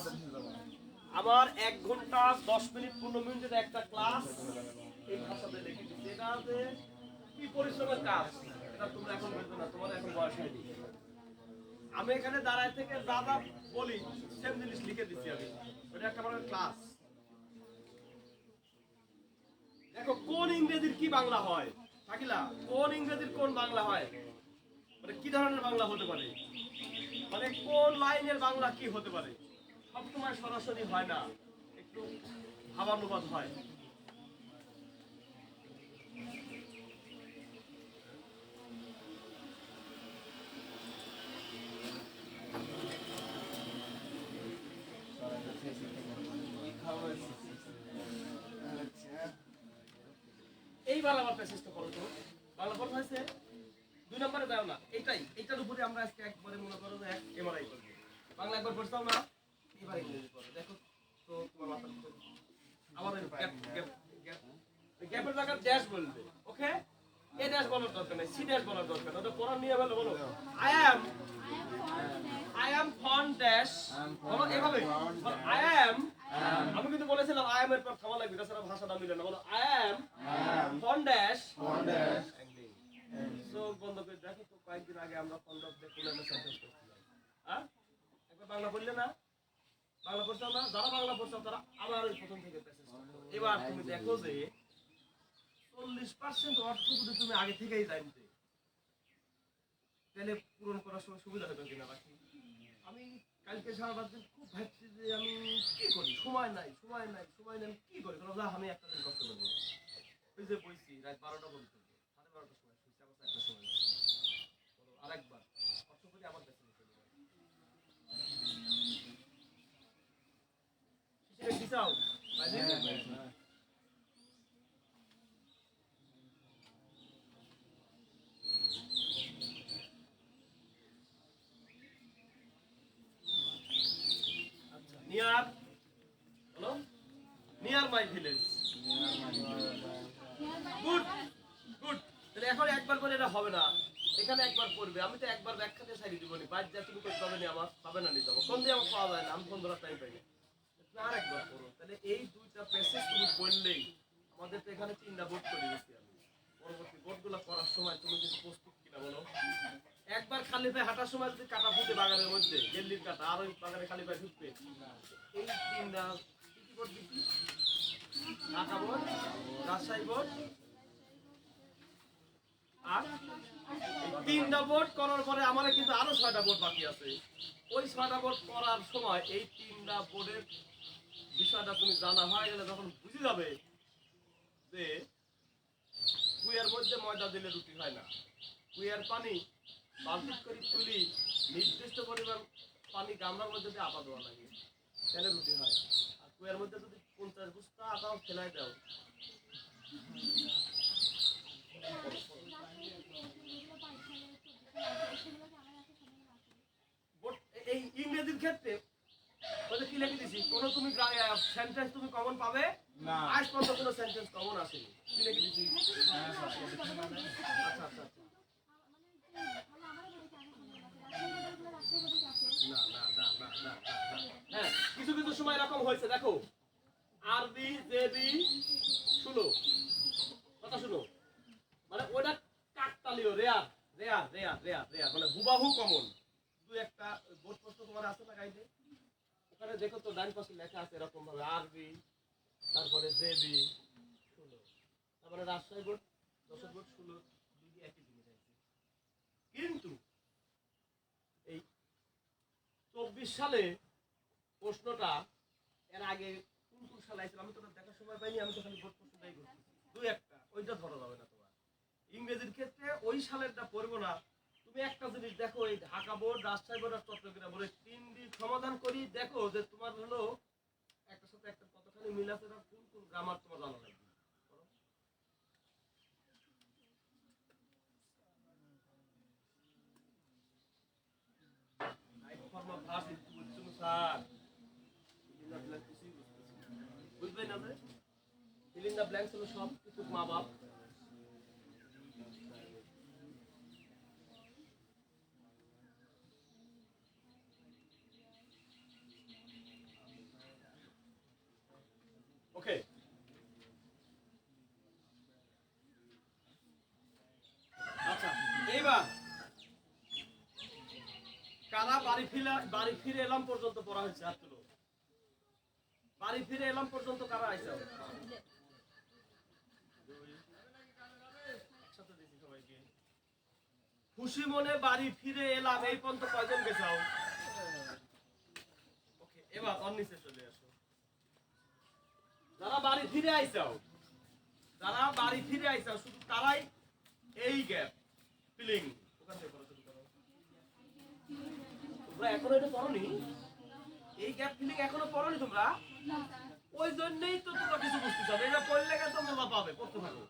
আমার 1 ঘন্টা 10 মিনিট 15 মিনিটের একটা ক্লাস এই ভাষাতে লিখে দিচ্ছি। এটা যে কি পরিশ্রমের কাজ, এটা তোমরা এখন বুঝবে না, তোমার এখন বয়স হয়নি। আমি এখানে দাঁড়ায় থেকে যা যা বলি সেম জিনিস লিখে দিচ্ছি আমি। এটা একটা আমার ক্লাস। দেখো কোন ইংরেজির কি বাংলা হয়, থাকিলা কোন ইংরেজির কোন বাংলা হয়, মানে কি ধরনের বাংলা হতে পারে, মানে কোন লাইনের বাংলা কি হতে পারে। সবসময় সরাসরি হয় না, একটু ভাবানুবাদ হয়। এই বাংলা প্যাসেজটা করো তো, বাংলা পড়া হয়েছে 2 নম্বরে দাও না, এইটার উপরে আমরা আজকে একবারে মনে করো যে এমআরআই করব। বাংলা একবার পড়ছাও না, এবারে ইংরেজি পড়ো। দেখো তো তোমার মাথার ভিতরে আবার গ্যাপের জায়গায় ড্যাশ বলবে। ওকে, এ ড্যাশ বলার দরকার নাই, সি ড্যাশ বলার দরকার নাই, ওটা পড়া নিয়ে বলো। বলো আই অ্যাম ফন্ড ড্যাশ, বলো এভাবে। বলো আই অ্যাম, আমি কিন্তু বলেছিলাম আই অ্যাম এর পর থামা লাগবে, তাছাড়া ভাষাটা মিলে না। বলো আই অ্যাম ফন্ড ড্যাশ। চোখ বন্ধ করে দেখো তো, কয়েকদিন আগে আমরা ফন্ড অফ দ্য কোন সেন্টেন্স করছিলাম। হ্যাঁ, একবার বাংলা বললে না, বাংলা পড়ছাও না, যারা বাংলা পড়ছাও তারা আবার ওই প্রথম থেকে প্যাসেজ করো। এবার তুমি দেখো যে 40% অর্থ যদি তুমি আগে থেকেই জানতে, তাহলে পূরণ করার সময় সুবিধা হবে কিনা বাকি। আমি কালকে সারাটা দিন খুব ভাবছি যে আমি কি করি, সময় নাই কি করি। আমি একটা দিন কষ্ট করবো, ওই যে বইছি রাত 12টা পর্যন্ত, 12:30টার সময় শুনছি, আবার 1টার সময় আরেকবার কষ্ট করি, আবার দেখছি দিছাও নিয়ার, বলো near my village. Good good. তাহলে এখন একবার করে এটা হবে না, এখানে একবার পড়বে। আমি তো একবার ব্যাখ্যা দিয়ে সাইড দিব নি, বাদ যা তুমি করতে হবে না, আমার পাবে না, নিতে হবে। ফোন দিয়ে আমার পাওয়া যায় না, আমি ফোন ধরার টাইম পাই না। আর একবার পড়ো। তাহলে এই 2টা প্যাসেজ তুমি পড়লেই আমাদের তো এখানে 3টা বোর্ড করে দিয়েছি আমি। পরবর্তী বোর্ডগুলো করার সময় তুমি কিন্তু প্রস্তুত কিনা বলো। একবার খালি পায়ে হাঁটার সময় যদি কাটা ফুটে বাগানের মধ্যে, গেল্লির কাটা, আর ওই বাগানে খালি পায়ে ঢুকবে, এই 3টা কি করবি কি ঢাকা বোর্ড, রাজশাহী বোর্ড আর এই 3টা বোর্ড করার পরে আমার কিন্তু আরো 6টা বোর্ড বাকি আছে। ওই 6টা বোর্ড করার সময় এই 3টা বোর্ডের বিষয়টা তুমি জানা হয়ে গেলে যখন বুঝে যাবে যে কুইয়ার মধ্যে ময়দা দিলে রুটি হয় না, কুইয়ার পানি বালতি করে তুলি নির্দিষ্ট পরিমাণ পানি গামলার মধ্যে দিয়ে আপা দেওয়া লাগে, তাহলে রুটি হয়। আর কুইয়ার মধ্যে যদি 50 বস্তা আটাও ফেলাই দাও, এই ইংরেজির ক্ষেত্রে কি লিখে দিছি, কোন তুমি সেন্টেন্স তুমি কমন পাবে না। আজ পর্যন্ত কোনো সেন্টেন্স কমন আসেনি। কি লিখে দিছি? আচ্ছা আচ্ছা আচ্ছা। না না না না না। হ্যাঁ, কিছু কিছু সময় এরকম হয়েছে, দেখো আরবি জেবি শুনো, কথা শুনো, মানে ওটা কাকতালীয় rare rare rare rare rare, মানে হুবাহু কমন। দু একটা বোর্ড প্রশ্ন তোমার আছে না গাইডে, ওখানে দেখো তো ডান পাশে লেখা আছে এরকম ভাবে আরবি, তারপরে জেবি শুনো, তারপরে রাজশাহী বোর্ড, যশোর বোর্ড শুনো, দুই একই জিনিস আছে। কিন্তু এই 24 সালে প্রশ্নটা এর আগে কোন কোন সালে আইছিল আমি তো দেখার সময় পাইনি, আমি তো খালি বোর্ড প্রশ্নটাই করছি দুই একটা, ওইটা ধরা যাবে না তোমার। ইংরেজির ক্ষেত্রে ওই সালেরটা পড়বো না, তুমি একটা জিনিস দেখো, এই ঢাকা বোর্ড, রাজশাহী বোর্ড আর চট্টগ্রাম বোর্ড 3টি সমাধান করি, দেখো যে তোমার হলো একটার সাথে একটা কতখানি মিল আছে, না কোন কোন গ্রামার তোমার জানা লাগবে। বুঝবেন না, ফিল ইন দ্য ব্ল্যাঙ্কস হলো সব কিছু মা বাপ। ওকে, আচ্ছা এইবার কারা বাড়ি ফিরে এলাম পর্যন্ত পড়া হয়েছে, আর তুলো বাড়ি ফিরে এলাম পর্যন্ত কারা আইছে? একসাথে দেখি সবাইকে। খুশি মনে বাড়ি ফিরে এলাম এই পর্যন্ত কয়জন গেছাও? ওকে, এবার অন্যে চলে আসো। যারা বাড়ি ফিরে আইছাও, যারা বাড়ি ফিরে আইছাও শুধু তারাই এই গ্যাপ ফিলিং ওখান থেকে পড়া শুরু করো। তোমরা এখনো এটা পড়োনি, এই গ্যাপ ফিলিং এখনো পড়োনি তোমরা, ওই জন্যই তো তোমরা কিছু বুঝতে চাও, এটা পড়লে কেন তোমরা পাবে, পড়তে থাকো।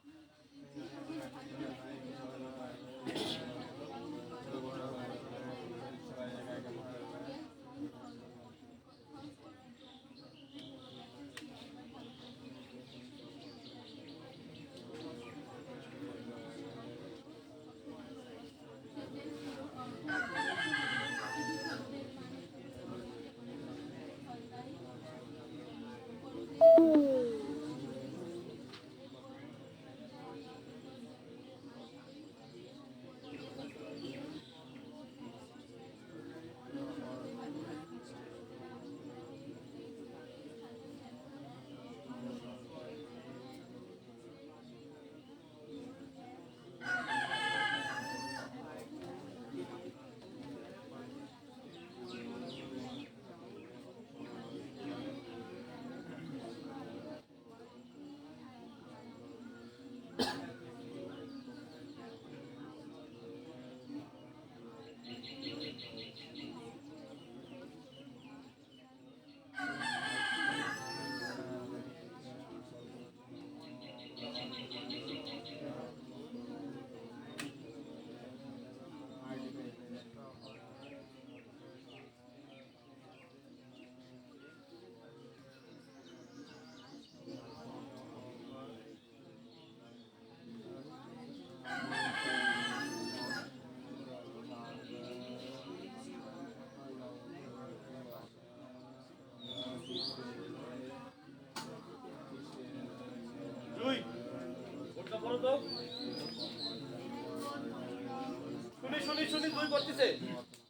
শুনি দুই করতেছে,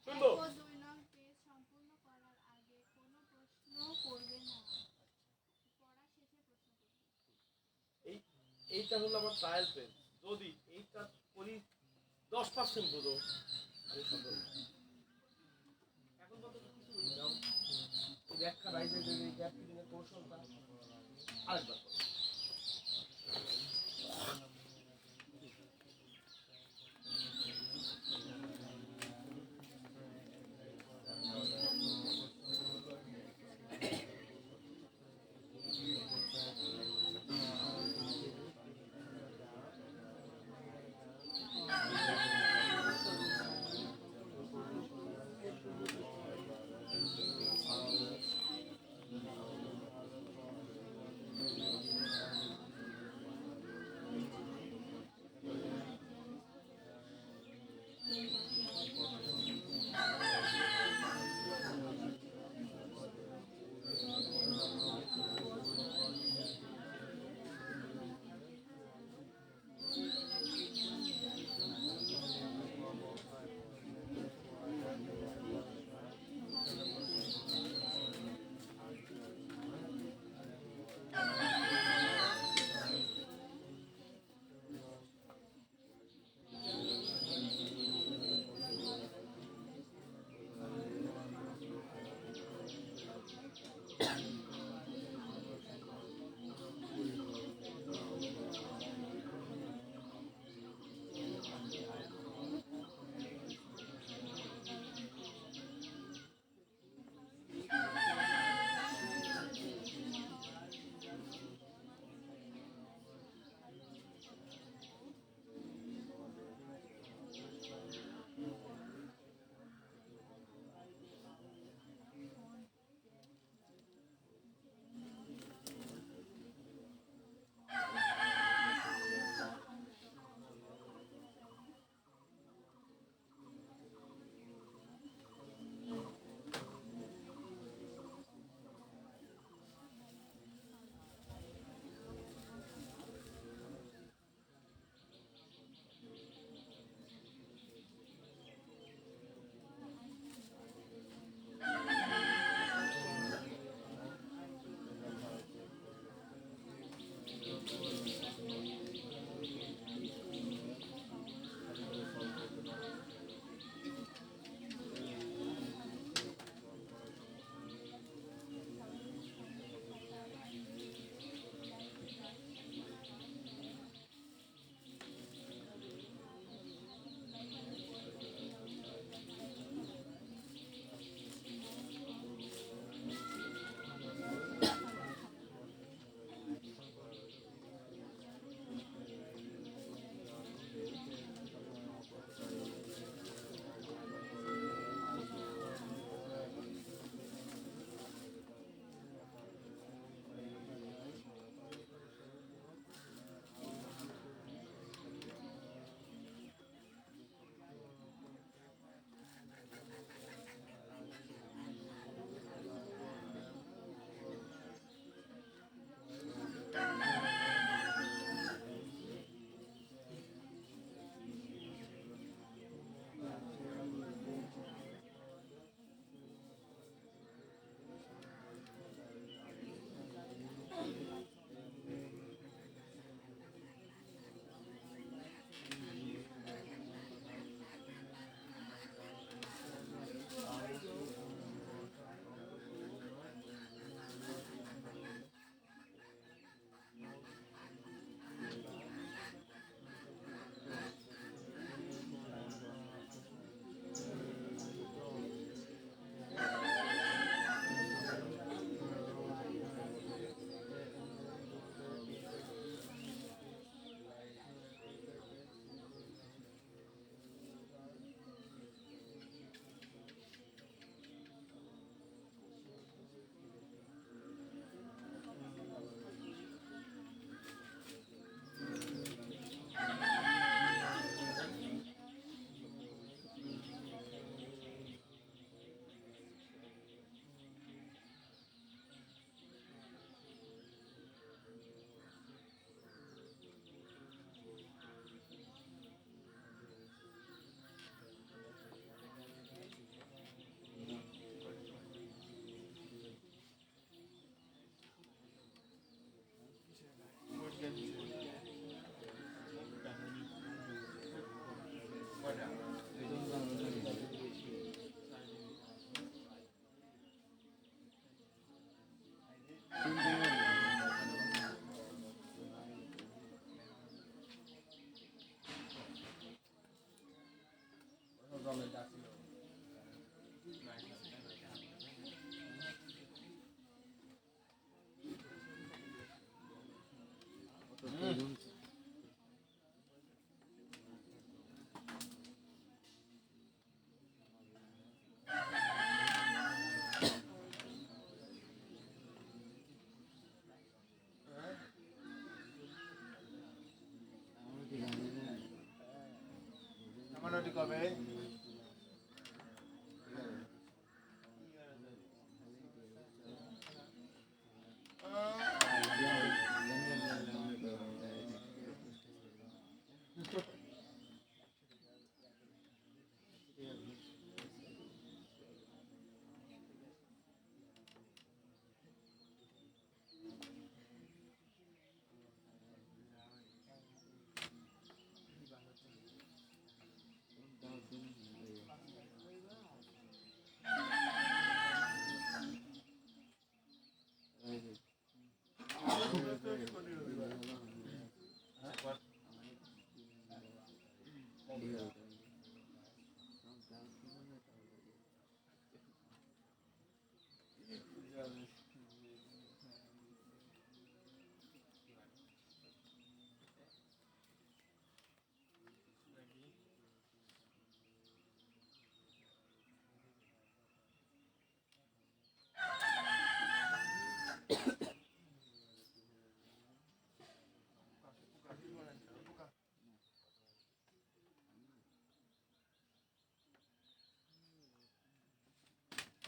শুনবো। সম্পূর্ণ করার আগে কোনো প্রশ্ন করবে না, পড়া শেষে প্রশ্ন করবে। আমার ট্রায়াল পেন, যদি এইটা করি 10% বুঝো আমি সফল। এখন পর্যন্ত কিছু বুঝি নাও, এই ব্যাখ্যা রাইজের যে গ্যাপ ফিলিংয়ের কৌশলটা আরেকবার করো। আমার ওটি কবে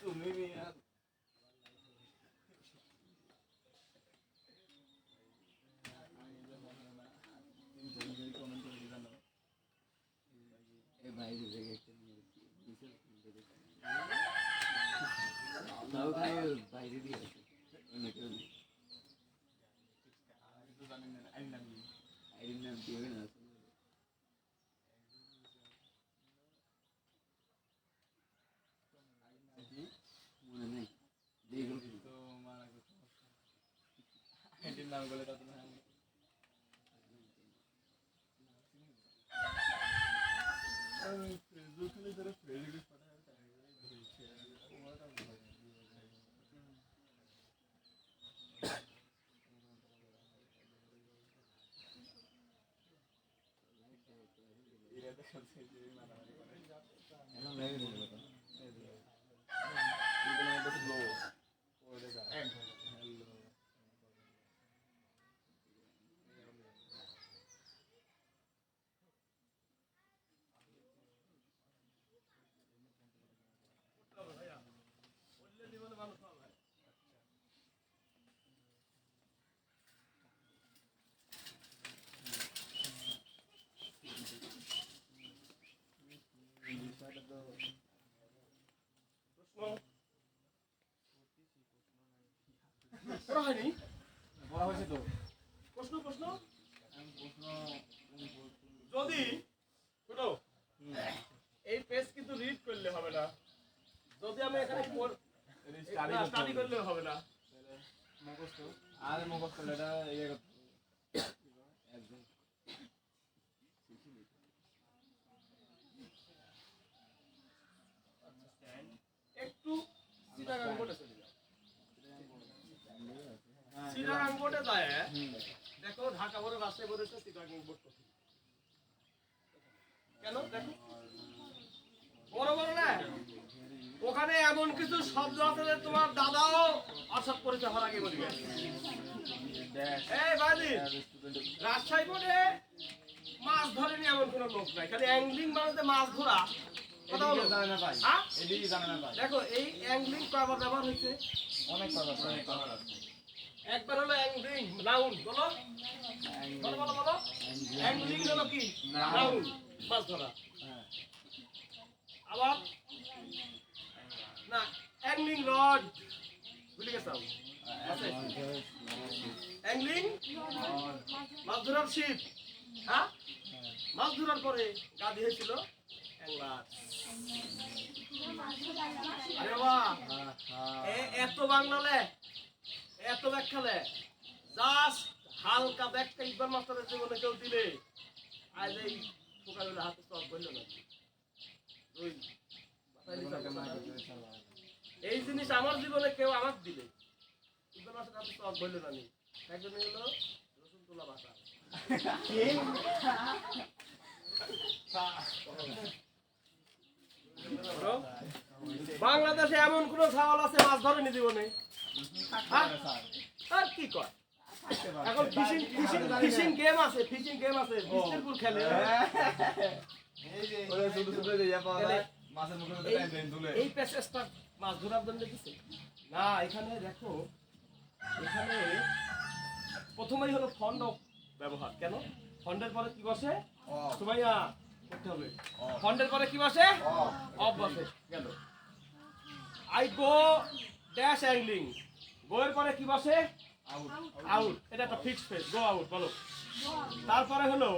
তুমি বাইরে দিয়ে আছে অনেকে আইডির নাম কি হবে না মনে নেই তো মারা গেছে এটির নাম বলে কত না ফেসবুক খুলে ধরে ফেসবুক এখন লাইভে দিল করা হয়নি বলা হয়েছে তো প্রশ্ন যদি শোনো এই পেজ কিন্তু রিড করলে হবে না যদি আমি এখানে স্টাডি করলে হবে না মুখস্থ আর মুখস্থ এটা ইয়ে করতে একদম একটু চিটাগাং বোর্ডে চলে যাও চিটাগাং বোর্ডে যায় দেখো ঢাকা বোর্ডে রাজশাহী বোর্ডে চিটাগাং বোর্ড কোথায় কেন দেখো বড় বড় না ওখানে এমন কিছু শব্দ আছে যে তোমার দাদাও অসৎ পরিচয় হওয়ার আগে বলবে এই বাদি রাজশাহী বোর্ডে মাছ ধরেনি এমন কোনো লোক নাই খালি অ্যাংলিং মানে মাছ ধরা কথা বলো জানে না ভাই হ্যাঁ এদিকে জানে না ভাই দেখো এই অ্যাংলিং কয়বার ব্যবহার হয়েছে অনেক কথা অনেক কথা আছে একবার হলো অ্যাংলিং নাউন বলো বলো বলো বলো অ্যাংলিং হলো কি নাউন মাছ ধরা হ্যাঁ আবার না অ্যাংলিং রড ভুলে গেছো আছে অ্যাংলিং মাছ ধরার শিপ হ্যাঁ মাছ ধরার পরে গা দিয়েছিল ক্লাস। আরে বাবা, এত বাংলা লে, এত ব্যাখ্যা লে, জাস্ট হালকা ব্যাখ্যা ইকবাল মাস্টারের জীবনে কেউ দিলে আজ এই পোকাগুলো হাতে সব বললো না। ওই এই জিনিস আমার জীবনে কেউ আমাকে দিলে ইকবাল মাস্টার হাতে সব বললো না। একজন হলো রসুন তোলা বাসা। বাংলাদেশে এমন কোন ছাওয়াল আছে মাছ ধরেনি জীবনে? আর কি কয় এখন ফিশিং গেম আছে, বিস্তিরপুর খেলে। এই প্যাসেজটা মাছ ধরার জন্য দিছে না। এখানে দেখো, এখানে প্রথমেই হলো ফন্ড ব্যবহার। কেন ফন্ডের পরে কি বসে? সুমাইয়া করতে হবে। ফন্ডের পরে কি বসে? অফ বসে। গেল আই গো ড্যাশ অ্যাংলিং। গো এর পরে কি বসে? আউট। এটা একটা ফিক্সড ফ্রেজ, গো আউট বলো। তারপরে হলো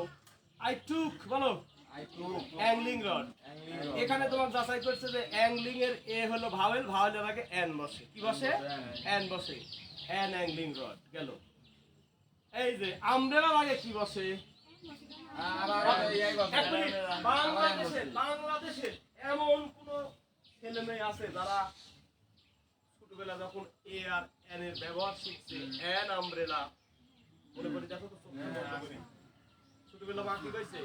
আই টুক বলো, অ্যাংলিং রড। এখানে তোমার যাচাই করছে যে অ্যাংলিং এর এ হলো ভাওয়েল, ভাওয়েলের আগে এন বসে। কি বসে? এন বসে। An angling rod. গেল এই যে আমব্রেলার আগে কি বসে? বাংলাদেশের এমন কোন ছেলে মেয়ে আছে যারা ছোটবেলা যখন এ আর এন এর ব্যবহার শিখছে? এন আমব্রেলা মনে করি, দেখো তো ছোটবেলা মা কি কইছে?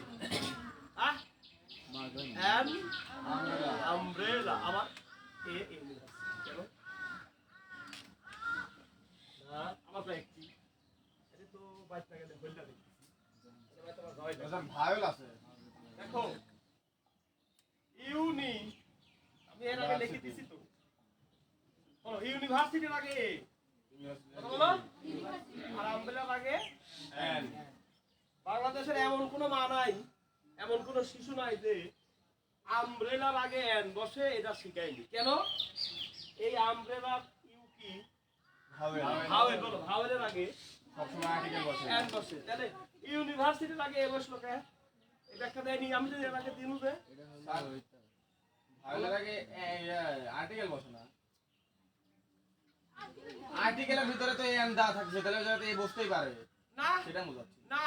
N umbrella. আবার এ কেন না? আমার তো একটি এটা তো বাচ্চা গেলে হইলা দেখি ভায়োল আছে। দেখো ইউনি, আমি এর আগে লিখে দিছি তো। বলো ইউনিভার্সিটির আগে কথা বলো, আর আমব্রেলার আগে এন। বাংলাদেশের এমন কোনো মা নাই, এমন কোনো শিশু নাই যে আমব্রেলার আগে এন বসে এটা শিখায়নি। কেন? এই আমব্রেলার ইউ কি ভাওয়েল বলো, ভাওয়েলের আগে সবসময় আর্টিকেল বসে। এন বসে। তাহলে ইউনিভার্সিটির আগে এ বসলো কে? এই ব্যাখ্যা দেয়নি। আমি যদি এর আগে দিনু যে ভায়োলের আগে আর্টিকেল বসে না। আর্টিকেলের ভিতরে তো এন দা থাকছে, তাহলে ওটা এই বসতেই পারে না। সেটা বোঝাচ্ছি। না,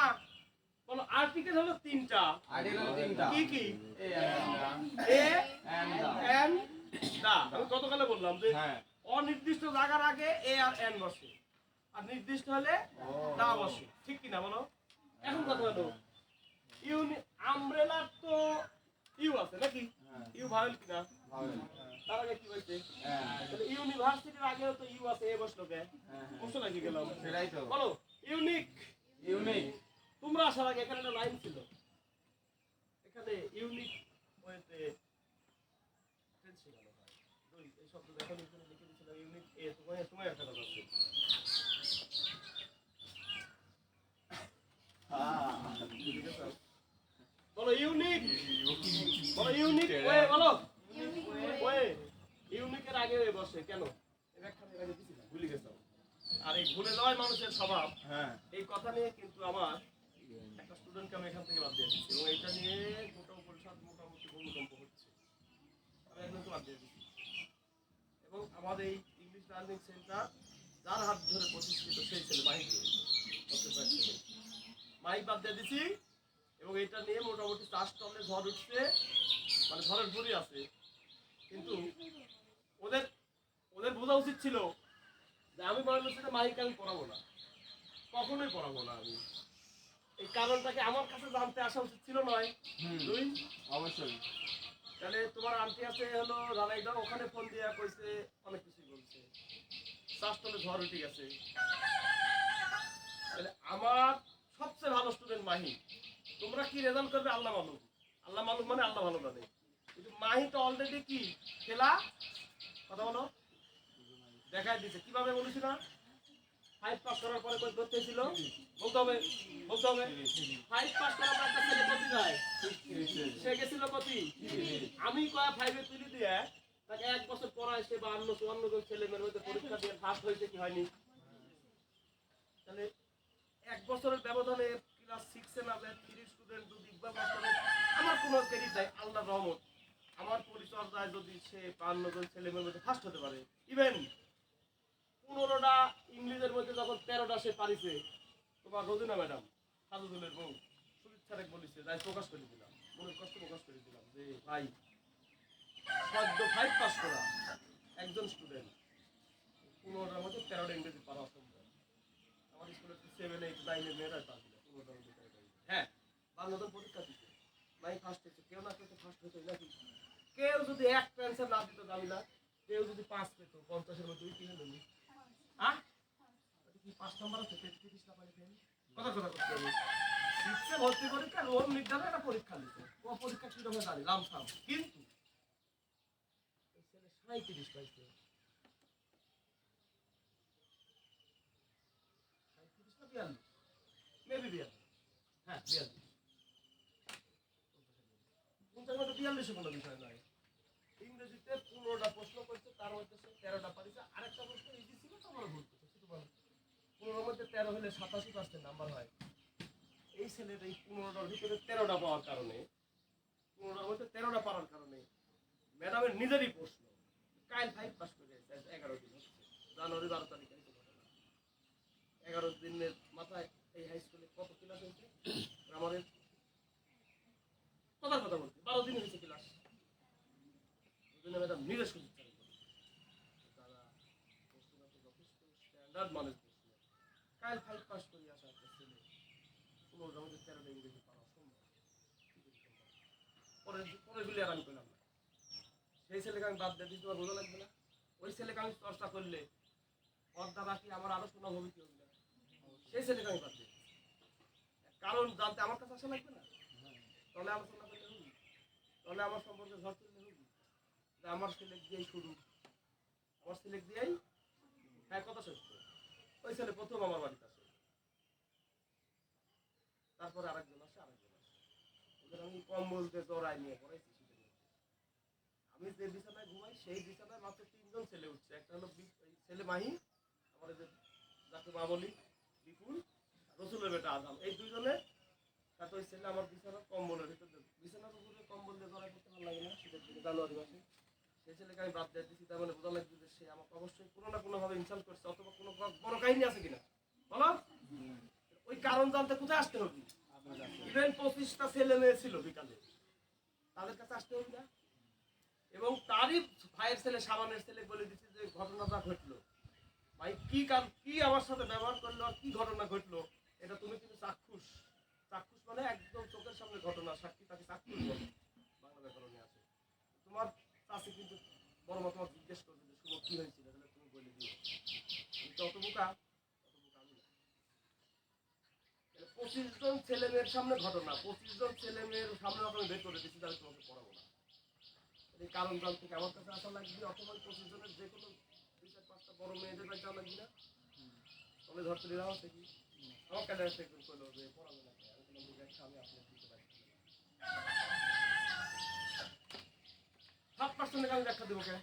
বলো আর্টিকেল হলো তিনটা। আর্টিকেল হলো তিনটা। কি কি? A an the. An the. আমি গতকালে বললাম যে হ্যাঁ, অনির্দিষ্ট জায়গার আগে এ আর এন বসে, আর নির্দিষ্ট হলে দা বসে। ঠিক কি না বলো? এখন কথা হলো আমব্রেলার তো ইউ আছে নাকি? ইউ ভাওয়েল কিনা? ভায়োল। তার আগে কি হইছে? হ্যাঁ, তাহলে ইউনিভার্সিটির আগেও তো ইউ আছে, এ বসলো কে? বসে নাকি গেলাম? সেটাই তো। বলো ইউনিক। ইউনিক। তোমরা আসার আগে এখানে একটা লাইন ছিল, এখানে ইউনিক ওয়েতে টেন্স শেখানো হয়। এই শব্দ দেখো এখানে লিখে দিয়েছিলাম ইউনিক এ। তোমায় একটা কথা আছে। বলো ইউনিক, বলো ইউনিক ওয়ে, বলো ওয়ে। ইউনিকের আগে ওয়ে বসে কেন? এই ব্যাখ্যা আমি আগে দিছিলাম, ভুলে গেছো। আর এই ভুলে যাওয়াই মানুষের স্বভাব। হ্যাঁ, এই কথা নিয়ে কিন্তু আমার একটা স্টুডেন্টকে আমি এখান থেকে বাদ দিয়ে দিচ্ছি, এবং এটা নিয়ে গোটা পরিষদ মোটামুটি ভূমিকম্প হচ্ছে। আমি একজনকে বাদ দিয়ে দিচ্ছি। এবং আমাদের এই ইংলিশ লার্নিং সেন্টার যার হাত ধরে প্রতিষ্ঠিত সেই ছেলে মাহিকে মাইক বাদ দিয়ে দিচ্ছি। এবং এটা নিয়ে মোটামুটি 4 স্টলে ঝড় উঠছে, মানে ঝড়ের ঘুরি আছে। কিন্তু ওদের ওদের বোঝা উচিত ছিল যে আমি বাংলাদেশে মাহিকে আমি পড়াবো না, কখনোই পড়াবো না আমি। এই কারণটাকে আমার কাছে জানতে আসা উচিত ছিল নয়? দুই, অবশ্যই। তাহলে তোমার আন্টি আছে হলো জানাই দাও, ওখানে ফোন দিয়ে কইছে অনেক কিছুই বলছে, 4 স্টলে ঝড় উঠে গেছে। তাহলে আমার সবচেয়ে ভালো স্টুডেন্ট মাহি। তোমরা কি রেজাল্ট করবে আল্লাহ মালুম। আল্লাহ মালুম মানে আল্লাহ ভালো জানে। কিন্তু মাহি তো অলরেডি কি খেলা কথা বলো দেখাই দিছে। কিভাবে বলেছি না? 5 পাস করার পরে কই করতে ছিল বলতে হবে, বলতে হবে 5 পাস করার পর একটা ছেলে কত যায়? সে গেছিল কত? আমি কয়া 5 এ তুলি দিয়ে তাকে 1 বছর পড়ায় সে 52 54 জন ছেলে মেয়ের মধ্যে পরীক্ষা দিয়ে ফার্স্ট হয়েছে কি হয়নি? তাহলে 1 বছরের ব্যবধানে ক্লাস 6 এ না যায় 3 স্টুডেন্ট যদি ইকবাল মাস্টারের আমার কোনো ক্রেডিট নাই, আল্লাহর রহমত। আমার পরিচর্যায় যদি সে 52 জন ছেলে মেয়ের মধ্যে ফার্স্ট হতে পারে, ইভেন 15টা ইংলিশের মধ্যে যখন 13টা সে পারিছে, তোমার রোজিনা ম্যাডাম সাজুদুলের বউ সুজিত স্যারেক বলিছে, তাই প্রকাশ করে দিলাম, মনের কষ্ট প্রকাশ করে দিলাম যে ভাই সদ্য 5 পাস করা একজন স্টুডেন্ট 15টার মধ্যে 13টা ইংরেজি পারা অসম্ভব। আমার স্কুলে 7, 8, 9 এর মেয়েরা পারবে না 15টার মধ্যে 13টা। হ্যাঁ, 52 জন পরীক্ষা দিচ্ছে, নাই ফার্স্ট হয়েছে, কেউ না কেউ তো ফার্স্ট হতো নাকি। কেউ যদি এক পেন্সিল না দিত জামিলা, কেউ যদি 5 পেত, 50-এর মধ্যে 2 কিনে নেবে। হ্যাঁ, কি 5 নাম্বার আছে 33 না পারে ফেল? কথা করতে হবে। 6 এ ভর্তি পরীক্ষা রোল নির্ধারণে একটা পরীক্ষা দিতে, ও পরীক্ষা কি রকম জানি রামসাম, কিন্তু এই ছেলে 37 পাইছে, 37 না 42, মেবি 42, হ্যাঁ 42, 50 মধ্যে 42 কোনো বিষয় নয়। ইংরেজিতে 15টা প্রশ্ন করছে, তার মধ্যে সে 13টা পারিছে, আরেকটা প্রশ্ন ইজি ছিল তো আমার ভুল করছে, শুধু বলো 15 মধ্যে 13 হলে 87% নাম্বার হয়। এই ছেলের এই 15টার ভিতরে 13টা পাওয়ার কারণে, 15টার মধ্যে 13টা পাওয়ার কারণে ম্যাডামের নিজেরই প্রশ্ন, কাল 5 পাস করে এসে 11 দিন হচ্ছে, জানুয়ারি 12 তারিখে এই ঘটনা। 11 দিনের মাথায় এই হাই স্কুলে কত ক্লাস হয়েছে আমাদের, কথার কথা বলছি 12 দিন হয়েছে ক্লাস। ম্যাডাম নিজের সুযোগ চাই তারা প্রশ্নটা যথেষ্ট স্ট্যান্ডার্ড মানের প্রশ্ন। কাল 5 পাস করে আসা একটা ছেলে 15টার মধ্যে 13টা ইংরেজি পাওয়া সম্ভব, পরেরগুলি আর আমি পেলাম না। সেই ছেলেকে আমি বাদ দিয়ে দিতে তোমার বোঝা লাগবে না? ওই ছেলেকে আমি চর্চা করলে পর্দা বাকি আমার আরো শোনা হবে কি হবে না, সেই ছেলেকে আমি বাদ দিই। কারণ জানতে আমার কাছে আসা লাগবে না, তাহলে আলোচনা করলে হবে, তাহলে আমার সম্পর্কে ঝড় তুললে হবে যে আমার সিলেক্ট দিয়েই শুরু, আমার সিলেক্ট দিয়েই। হ্যাঁ কথা সত্য, ওই ছেলে প্রথম আমার বাড়িতে আসে, তারপরে আরেকজন আসে, ওদের আমি কম্বল দিয়ে জড়াই নিয়ে পড়াইছি শীতের মধ্যে। আমি যে বিছানায় ঘুমাই সেই বিছানায় মাত্র 3 জন ছেলে উঠছে, একটা হলো ছেলে মাহি, আমার যে যাকে মা বলি বিপুল, রসুলের বেটা আজম, এই 2 জনে তাতে ওই ছেলে আমার বিছানার কম্বলের ভিতরে, বিছানার উপরে কম্বল দিয়ে জড়াই করতে ভালো লাগে না শীতের দিনে জানুয়ারি মাসে, সেই ছেলেকে আমি বাদ দিয়ে দিচ্ছি। তার মানে বোঝা লাগবে যে সে আমাকে অবশ্যই কোনো না কোনোভাবে ইনসাল্ট করছে, অথবা কোনো বড় কাহিনী আছে কিনা বলো। ওই কারণ জানতে কোথায় আসতে হবে? ইভেন 25টা ছেলে মেয়ে ছিল বিকালে, তাদের কাছে আসতে হবে না? এবং তারই ভাইয়ের ছেলে সাবানের ছেলে বলে দিচ্ছে যে ঘটনাটা ঘটলো, ভাই কি কি আমার সাথে ব্যবহার করলো আর কি ঘটনা ঘটলো, এটা তুমি কিন্তু চাক্ষুষ, চাক্ষুষ মানে একদম চোখের সামনে ঘটনা সাক্ষী, তাকে চাক্ষুষ বলে বাংলা ব্যাকরণে আছে। তোমার চাষি কিন্তু বড় মা তোমার জিজ্ঞেস করবে যে শুভ কি হয়েছিল, তাহলে তুমি বলে দিও, অত বোকা, অত বোকা আমি না। 25 জন ছেলে মেয়ের সামনে ঘটনা, 25 জন ছেলে মেয়ের সামনে আমি বের করে দিচ্ছি, তাহলে তোমাকে পড়াবো না। এই কারণ জানতে আমার কাছে আসা লাগবে, অথবা 25 জনের যে কোনো 2-4-5টা বড় মেয়েদের কাছে যাওয়া লাগবে না, তবে ধরতে দিলাম আছে কি আমার কাছে একজন কইলো যে পড়াবে না, আমি বললাম যে একটা আমি আপনার দিতে পারি 7% আমি ব্যাখ্যা দেবো কে?